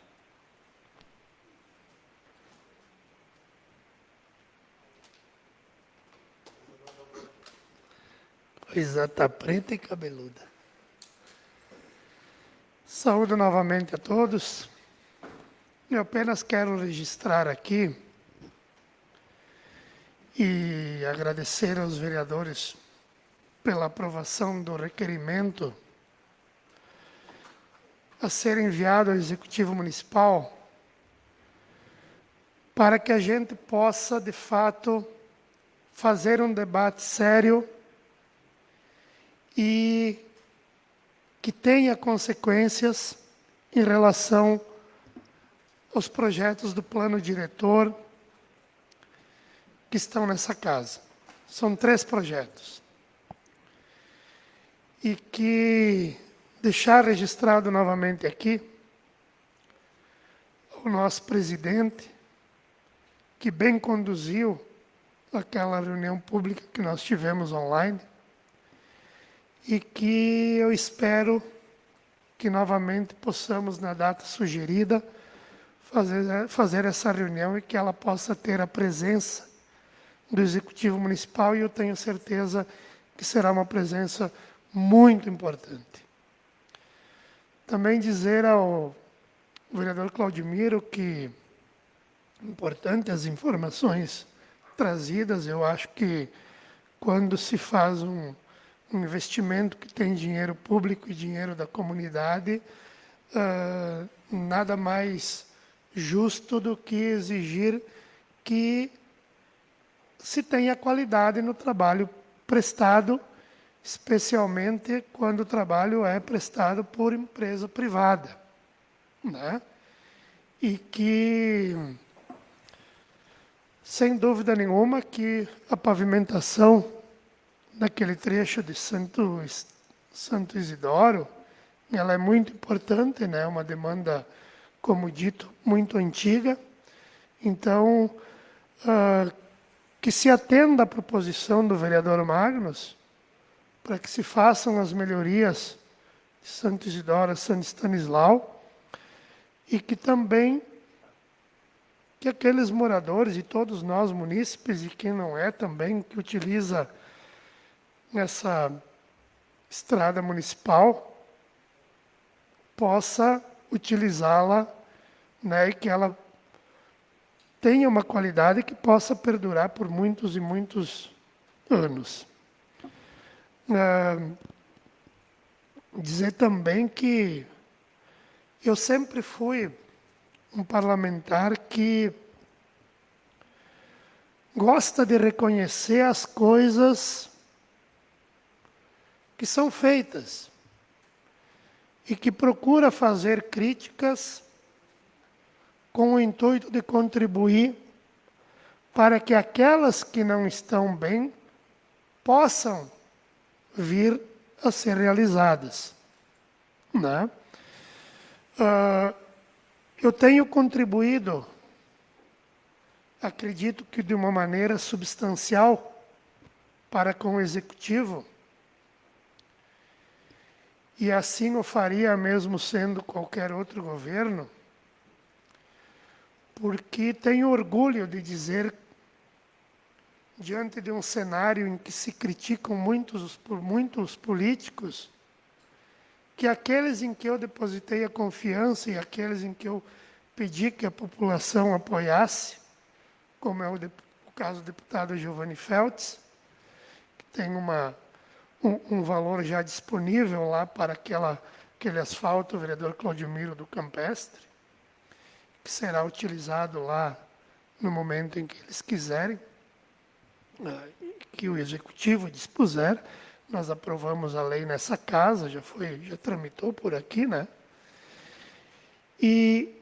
Coisa tá preta e cabeluda. Saúdo novamente a todos. Eu apenas quero registrar aqui e agradecer aos vereadores pela aprovação do requerimento a ser enviado ao Executivo Municipal para que a gente possa, de fato, fazer um debate sério e que tenha consequências em relação aos projetos do plano diretor que estão nessa casa. São 3 projetos. E que deixar registrado novamente aqui o nosso presidente, que bem conduziu aquela reunião pública que nós tivemos online, e que eu espero que novamente possamos, na data sugerida, fazer essa reunião e que ela possa ter a presença do Executivo Municipal, e eu tenho certeza que será uma presença muito importante. Também dizer ao vereador Claudimiro que importante as informações trazidas. Eu acho que quando se faz um investimento que tem dinheiro público e dinheiro da comunidade, nada mais justo do que exigir que se tenha qualidade no trabalho prestado, especialmente quando o trabalho é prestado por empresa privada, né? E que, sem dúvida nenhuma, que a pavimentação naquele trecho de Santo Isidoro, ela é muito importante, né? Uma demanda, como dito, muito antiga. Então, que se atenda à proposição do vereador Magnus, para que se façam as melhorias de Santo Isidoro a Santo Stanislau, e que também que aqueles moradores e todos nós munícipes, e quem não é também, que utiliza essa estrada municipal, possa utilizá-la, né, e que ela tenha uma qualidade que possa perdurar por muitos e muitos anos. Dizer também que eu sempre fui um parlamentar que gosta de reconhecer as coisas que são feitas e que procura fazer críticas com o intuito de contribuir para que aquelas que não estão bem possam vir a ser realizadas, né? Eu tenho contribuído, acredito que de uma maneira substancial, para com o Executivo, e assim o faria mesmo sendo qualquer outro governo, porque tenho orgulho de dizer, diante de um cenário em que se criticam muitos políticos, que aqueles em que eu depositei a confiança e aqueles em que eu pedi que a população apoiasse, como é o caso do deputado Giovanni Feltz, que tem um valor já disponível lá para aquele asfalto, o vereador Claudimiro do Campestre, que será utilizado lá no momento em que eles quiserem, que o Executivo dispuser. Nós aprovamos a lei nessa casa, já tramitou por aqui, né? E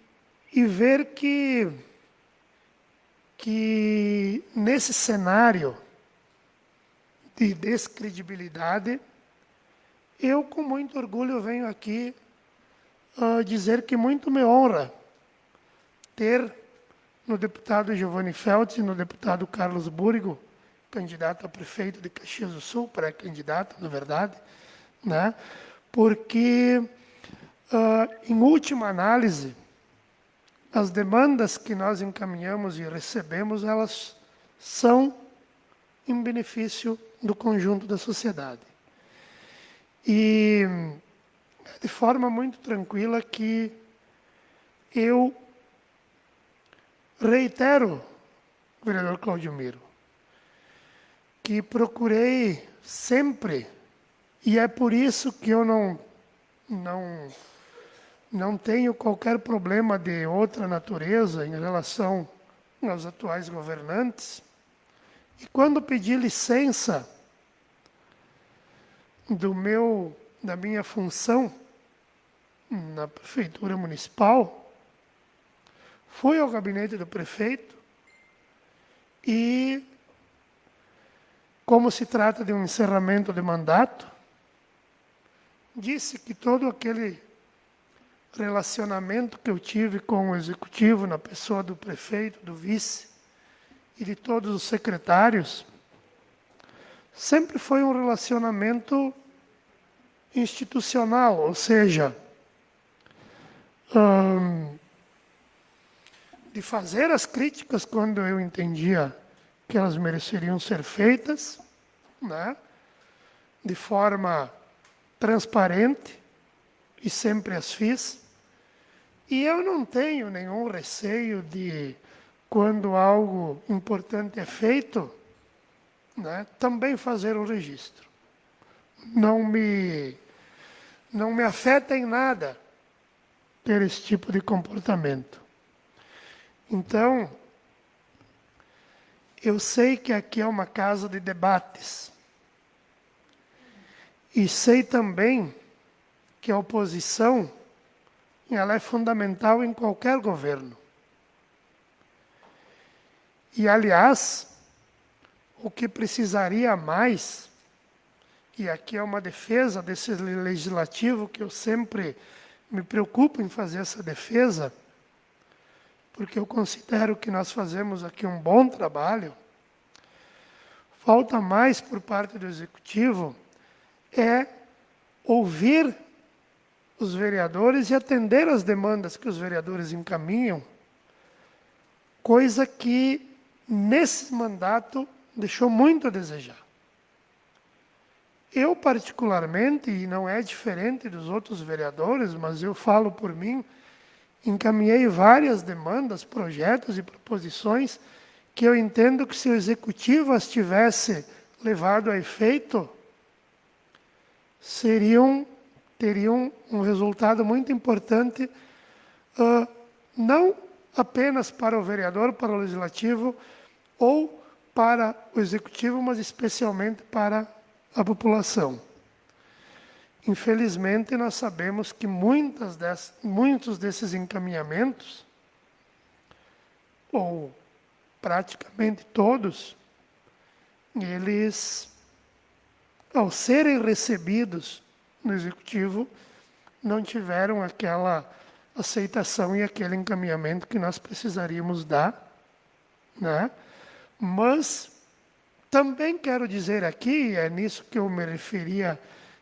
ver que nesse cenário de descredibilidade, eu com muito orgulho venho aqui dizer que muito me honra ter no deputado Giovanni Feltz e no deputado Carlos Búrigo, candidato a prefeito de Caxias do Sul, pré-candidato, na verdade, né? Porque, em última análise, as demandas que nós encaminhamos e recebemos, elas são em benefício do conjunto da sociedade. E, de forma muito tranquila, que eu reitero, vereador Claudimiro, que procurei sempre, e é por isso que eu não tenho qualquer problema de outra natureza em relação aos atuais governantes. E quando pedi licença da minha função na prefeitura municipal, fui ao gabinete do prefeito e, como se trata de um encerramento de mandato, disse que todo aquele relacionamento que eu tive com o Executivo, na pessoa do prefeito, do vice e de todos os secretários, sempre foi um relacionamento institucional, ou seja, de fazer as críticas quando eu entendia que elas mereceriam ser feitas, né, de forma transparente, e sempre as fiz. E eu não tenho nenhum receio de, quando algo importante é feito, né, também fazer o registro. Não me afeta em nada ter esse tipo de comportamento. Então, eu sei que aqui é uma casa de debates. E sei também que a oposição, ela é fundamental em qualquer governo. E, aliás, o que precisaria mais, e aqui é uma defesa desse legislativo, que eu sempre me preocupo em fazer essa defesa, porque eu considero que nós fazemos aqui um bom trabalho, falta mais por parte do Executivo é ouvir os vereadores e atender às demandas que os vereadores encaminham, coisa que, nesse mandato, deixou muito a desejar. Eu, particularmente, e não é diferente dos outros vereadores, mas eu falo por mim, encaminhei várias demandas, projetos e proposições que eu entendo que, se o Executivo as tivesse levado a efeito, teriam um resultado muito importante, não apenas para o vereador, para o Legislativo, ou para o Executivo, mas especialmente para a população. Infelizmente, nós sabemos que muitos desses encaminhamentos, ou praticamente todos, eles, ao serem recebidos no Executivo, não tiveram aquela aceitação e aquele encaminhamento que nós precisaríamos dar, né? Mas também quero dizer aqui, é nisso que eu me referia,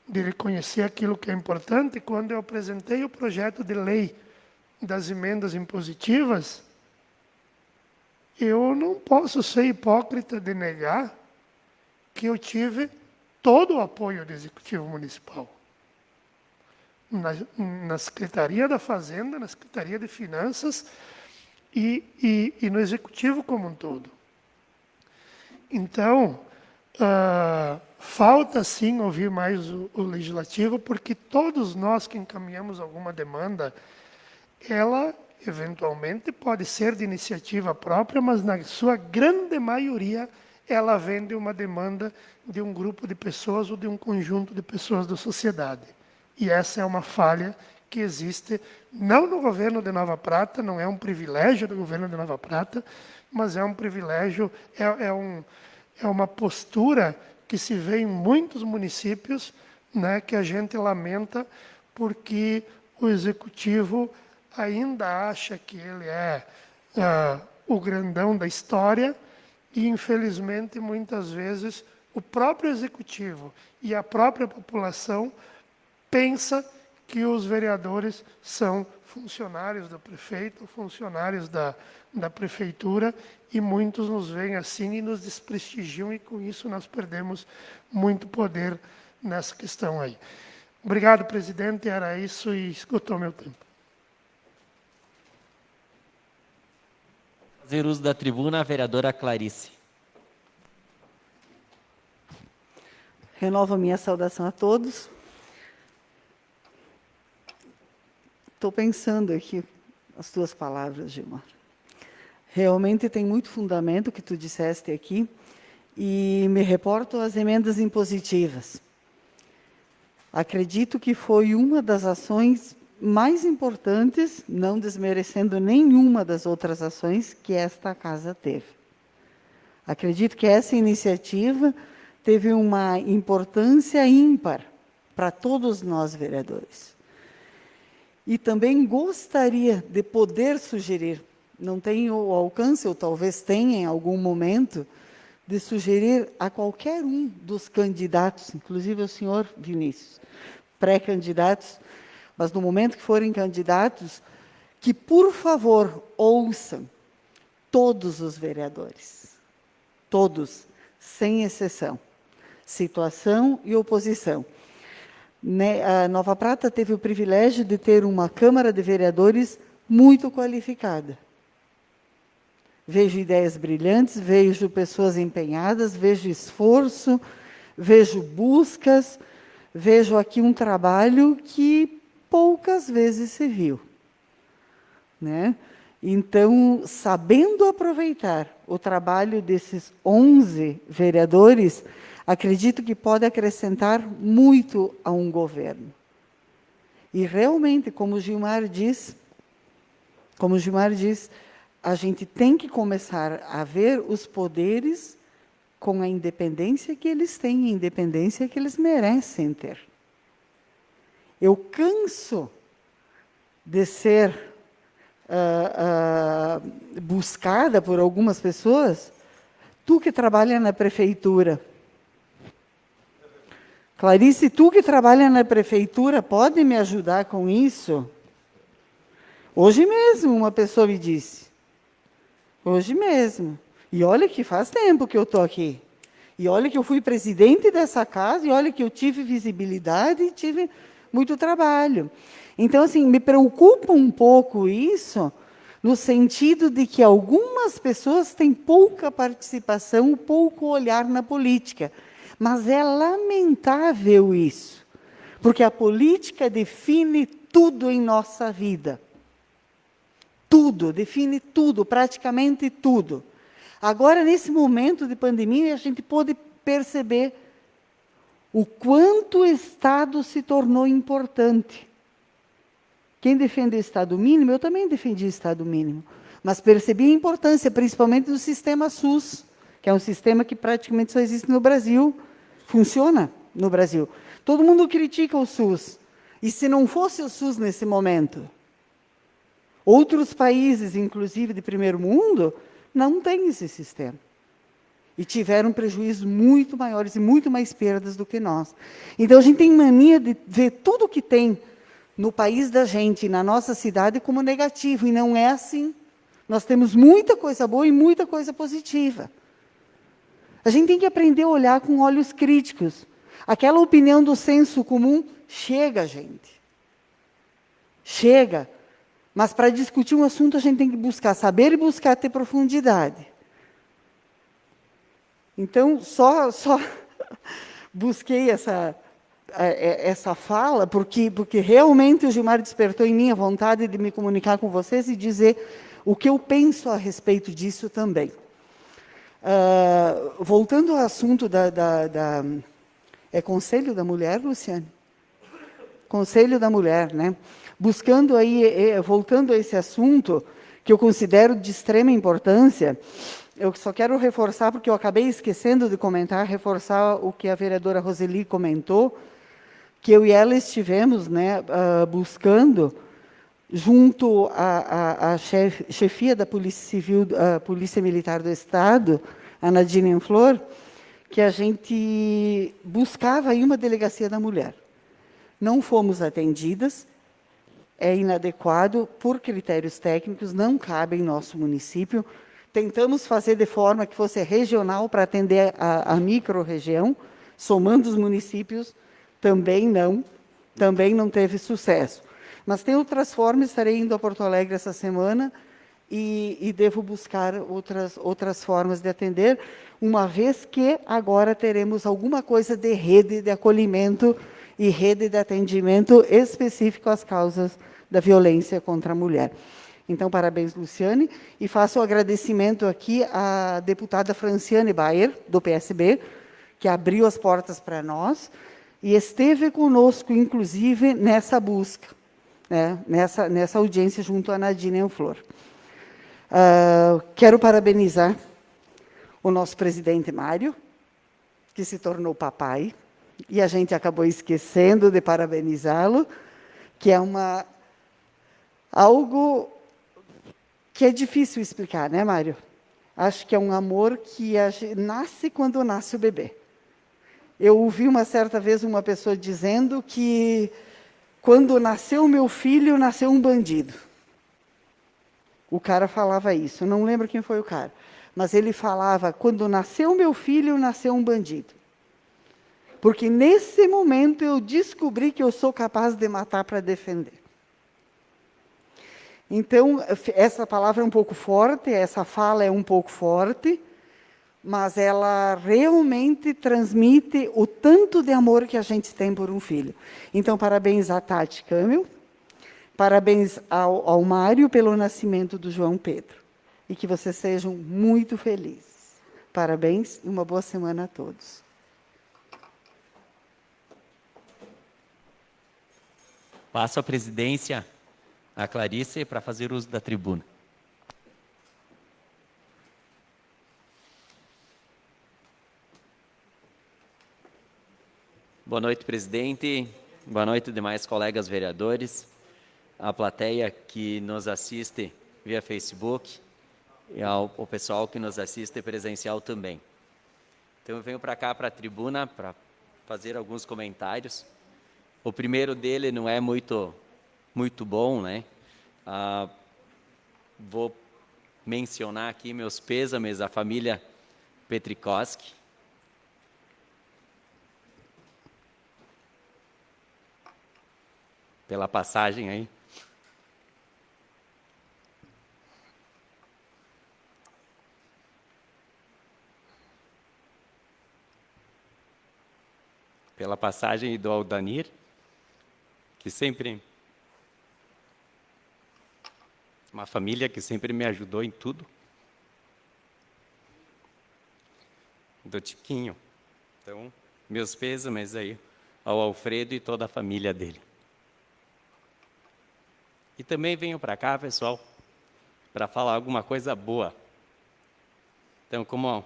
de reconhecer aquilo que é importante, quando eu apresentei o projeto de lei das emendas impositivas, eu não posso ser hipócrita de negar que eu tive todo o apoio do Executivo Municipal. Na Secretaria da Fazenda, na Secretaria de Finanças e no Executivo como um todo. Então, falta sim ouvir mais o Legislativo, porque todos nós que encaminhamos alguma demanda, ela eventualmente pode ser de iniciativa própria, mas na sua grande maioria ela vem de uma demanda de um grupo de pessoas ou de um conjunto de pessoas da sociedade. E essa é uma falha que existe, não no governo de Nova Prata, não é um privilégio do governo de Nova Prata, mas é um privilégio, é uma postura que se vê em muitos municípios, né, que a gente lamenta, porque o Executivo ainda acha que ele é o grandão da história, e, infelizmente, muitas vezes, o próprio Executivo e a própria população pensa que os vereadores são funcionários do prefeito, funcionários da prefeitura, e muitos nos veem assim e nos desprestigiam, e com isso nós perdemos muito poder nessa questão aí. Obrigado, presidente, era isso e esgotou meu tempo. Fazer uso da tribuna, a vereadora Clarice. Renovo a minha saudação a todos. Estou pensando aqui as tuas palavras, Gilmar. Realmente tem muito fundamento o que tu disseste aqui, e me reporto às emendas impositivas. Acredito que foi uma das ações mais importantes, não desmerecendo nenhuma das outras ações que esta casa teve. Acredito que essa iniciativa teve uma importância ímpar para todos nós, vereadores. E também gostaria de poder sugerir, não tenho o alcance, ou talvez tenha em algum momento, de sugerir a qualquer um dos candidatos, inclusive ao senhor Vinícius, pré-candidatos, mas no momento que forem candidatos, que, por favor, ouçam todos os vereadores, todos, sem exceção, situação e oposição. A Nova Prata teve o privilégio de ter uma Câmara de Vereadores muito qualificada. Vejo ideias brilhantes, vejo pessoas empenhadas, vejo esforço, vejo buscas, vejo aqui um trabalho que poucas vezes se viu, né? Então, sabendo aproveitar o trabalho desses 11 vereadores, acredito que pode acrescentar muito a um governo. E realmente, como o Gilmar diz, a gente tem que começar a ver os poderes com a independência que eles têm, a independência que eles merecem ter. Eu canso de ser buscada por algumas pessoas. Tu que trabalha na prefeitura, Clarice, tu que trabalha na prefeitura, pode me ajudar com isso? Hoje mesmo uma pessoa me disse. Hoje mesmo. E olha que faz tempo que eu estou aqui. E olha que eu fui presidente dessa casa, e olha que eu tive visibilidade e tive muito trabalho. Então, assim, me preocupa um pouco isso, no sentido de que algumas pessoas têm pouca participação, pouco olhar na política. Mas é lamentável isso, porque a política define tudo em nossa vida. Tudo, define tudo, praticamente tudo. Agora, nesse momento de pandemia, a gente pôde perceber o quanto o Estado se tornou importante. Quem defende o Estado mínimo, eu também defendi o Estado mínimo, mas percebi a importância, principalmente do sistema SUS, que é um sistema que praticamente só existe no Brasil, funciona no Brasil. Todo mundo critica o SUS, e se não fosse o SUS nesse momento, outros países, inclusive de primeiro mundo, não têm esse sistema. E tiveram prejuízos muito maiores e muito mais perdas do que nós. Então, a gente tem mania de ver tudo que tem no país da gente, na nossa cidade, como negativo, e não é assim. Nós temos muita coisa boa e muita coisa positiva. A gente tem que aprender a olhar com olhos críticos. Aquela opinião do senso comum, chega, gente. Chega. Mas, para discutir um assunto, a gente tem que buscar saber e buscar ter profundidade. Então, só busquei essa fala, porque realmente o Gilmar despertou em mim a vontade de me comunicar com vocês e dizer o que eu penso a respeito disso também. Voltando ao assunto é Conselho da Mulher, Luciane? Conselho da Mulher, né? Buscando aí, voltando a esse assunto, que eu considero de extrema importância, eu só quero reforçar, porque eu acabei esquecendo de comentar, reforçar o que a vereadora Roseli comentou, que eu e ela estivemos, né, buscando, junto à chefia da Polícia Civil, Polícia Militar do Estado, a Nadine Flor, que a gente buscava aí uma delegacia da mulher. Não fomos atendidas, é inadequado, por critérios técnicos, não cabe em nosso município. Tentamos fazer de forma que fosse regional para atender a micro-região, somando os municípios, também não teve sucesso. Mas tem outras formas, estarei indo a Porto Alegre essa semana e devo buscar outras formas de atender, uma vez que agora teremos alguma coisa de rede de acolhimento e rede de atendimento específico às causas da violência contra a mulher. Então, parabéns, Luciane, e faço o agradecimento aqui à deputada Franciane Bayer, do PSB, que abriu as portas para nós e esteve conosco, inclusive, nessa busca, né, nessa audiência junto à Nadine Flor. Quero parabenizar o nosso presidente Mário, que se tornou papai, e a gente acabou esquecendo de parabenizá-lo, que é algo que é difícil explicar, né, Mário? Acho que é um amor que nasce quando nasce o bebê. Eu ouvi uma certa vez uma pessoa dizendo que quando nasceu meu filho, nasceu um bandido. O cara falava isso, eu não lembro quem foi o cara, mas ele falava, quando nasceu meu filho, nasceu um bandido. Porque nesse momento eu descobri que eu sou capaz de matar para defender. Então, essa palavra é um pouco forte, essa fala é um pouco forte, mas ela realmente transmite o tanto de amor que a gente tem por um filho. Então, parabéns à Tati Camil, parabéns ao Mário pelo nascimento do João Pedro. E que vocês sejam muito felizes. Parabéns e uma boa semana a todos. Passo a presidência a Clarice para fazer uso da tribuna. Boa noite, presidente. Boa noite, demais colegas vereadores, a plateia que nos assiste via Facebook e ao pessoal que nos assiste presencial também. Então, eu venho para cá, para a tribuna, para fazer alguns comentários. O primeiro dele não é muito bom, né? Vou mencionar aqui meus pêsames à família Petrikoski. Pela passagem aí. Pela passagem do Aldanir, que sempre... Uma família que sempre me ajudou em tudo. Do Tiquinho. Então, meus pêsames aí ao Alfredo e toda a família dele. E também venho para cá, pessoal, para falar alguma coisa boa. Então, como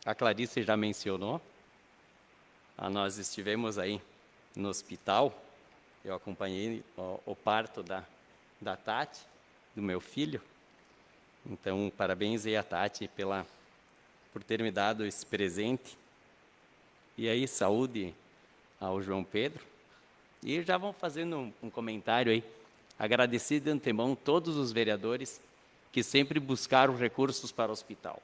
a Clarice já mencionou, nós estivemos aí no hospital, eu acompanhei o parto da Tati, do meu filho. Então, parabéns aí a Tati por ter me dado esse presente. E aí, saúde ao João Pedro. E já vão fazendo um comentário aí. Agradecer de antemão todos os vereadores que sempre buscaram recursos para o hospital.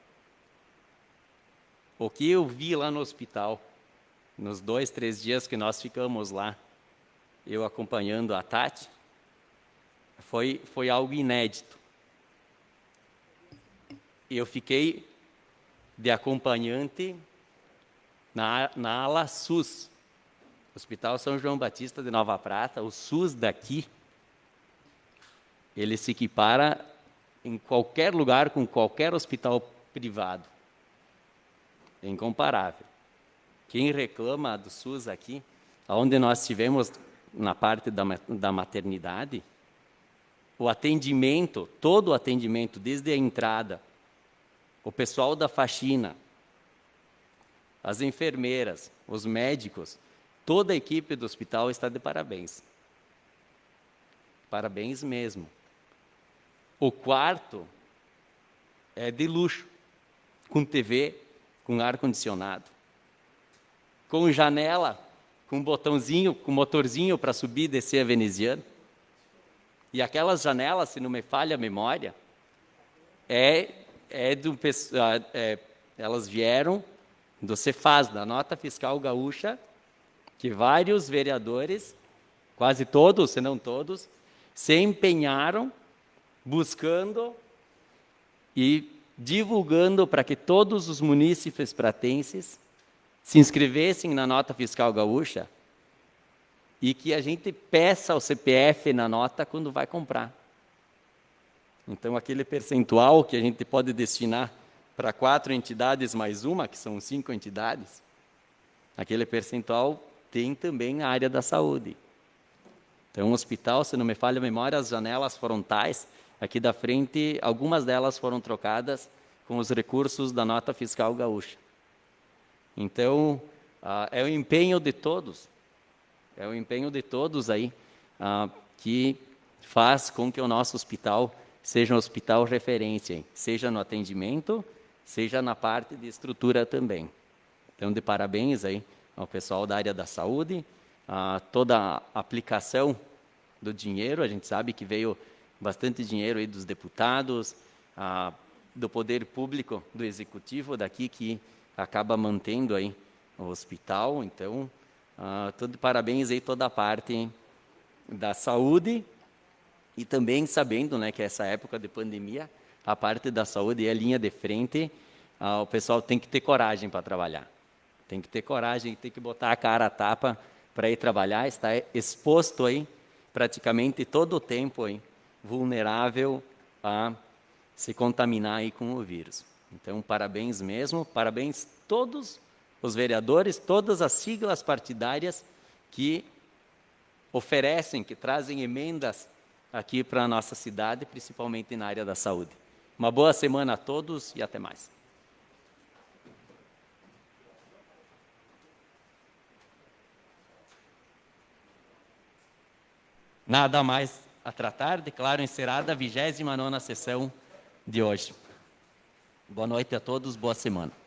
O que eu vi lá no hospital, nos 2, 3 dias que nós ficamos lá, eu acompanhando a Tati, foi algo inédito. Eu fiquei de acompanhante na ala SUS, Hospital São João Batista de Nova Prata. O SUS daqui, ele se equipara em qualquer lugar com qualquer hospital privado. É incomparável. Quem reclama do SUS aqui, onde nós estivemos na parte da maternidade, o atendimento, todo o atendimento, desde a entrada, o pessoal da faxina, as enfermeiras, os médicos, toda a equipe do hospital está de parabéns. Parabéns mesmo. O quarto é de luxo, com TV, com ar-condicionado, com janela, com botãozinho, com motorzinho para subir e descer a veneziana. E aquelas janelas, se não me falha a memória, elas vieram do Cefaz, da Nota Fiscal Gaúcha, que vários vereadores, quase todos, se não todos, se empenharam buscando e divulgando para que todos os munícipes pratenses se inscrevessem na Nota Fiscal Gaúcha e que a gente peça o CPF na nota quando vai comprar. Então, aquele percentual que a gente pode destinar para 4 entidades mais uma, que são 5 entidades, aquele percentual tem também a área da saúde. Então, o hospital, se não me falha a memória, as janelas frontais, aqui da frente, algumas delas foram trocadas com os recursos da Nota Fiscal Gaúcha. Então, é o empenho de todos, aí, que faz com que o nosso hospital seja um hospital referência, seja no atendimento, seja na parte de estrutura também. Então, de parabéns aí ao pessoal da área da saúde, toda a aplicação do dinheiro. A gente sabe que veio bastante dinheiro aí dos deputados, do poder público, do executivo daqui, que acaba mantendo aí o hospital. Então, todo parabéns aí toda a parte da saúde, e também sabendo, né, que essa época de pandemia, a parte da saúde é a linha de frente. O pessoal tem que ter coragem para trabalhar, tem que ter coragem, tem que botar a cara a tapa para ir trabalhar. Está exposto aí praticamente todo o tempo aí, vulnerável a se contaminar aí com o vírus. Então, parabéns mesmo, parabéns todos os vereadores, todas as siglas partidárias que oferecem, que trazem emendas aqui para a nossa cidade, principalmente na área da saúde. Uma boa semana a todos e até mais. Nada mais a tratar, declaro encerrada a 29ª sessão de hoje. Boa noite a todos, boa semana.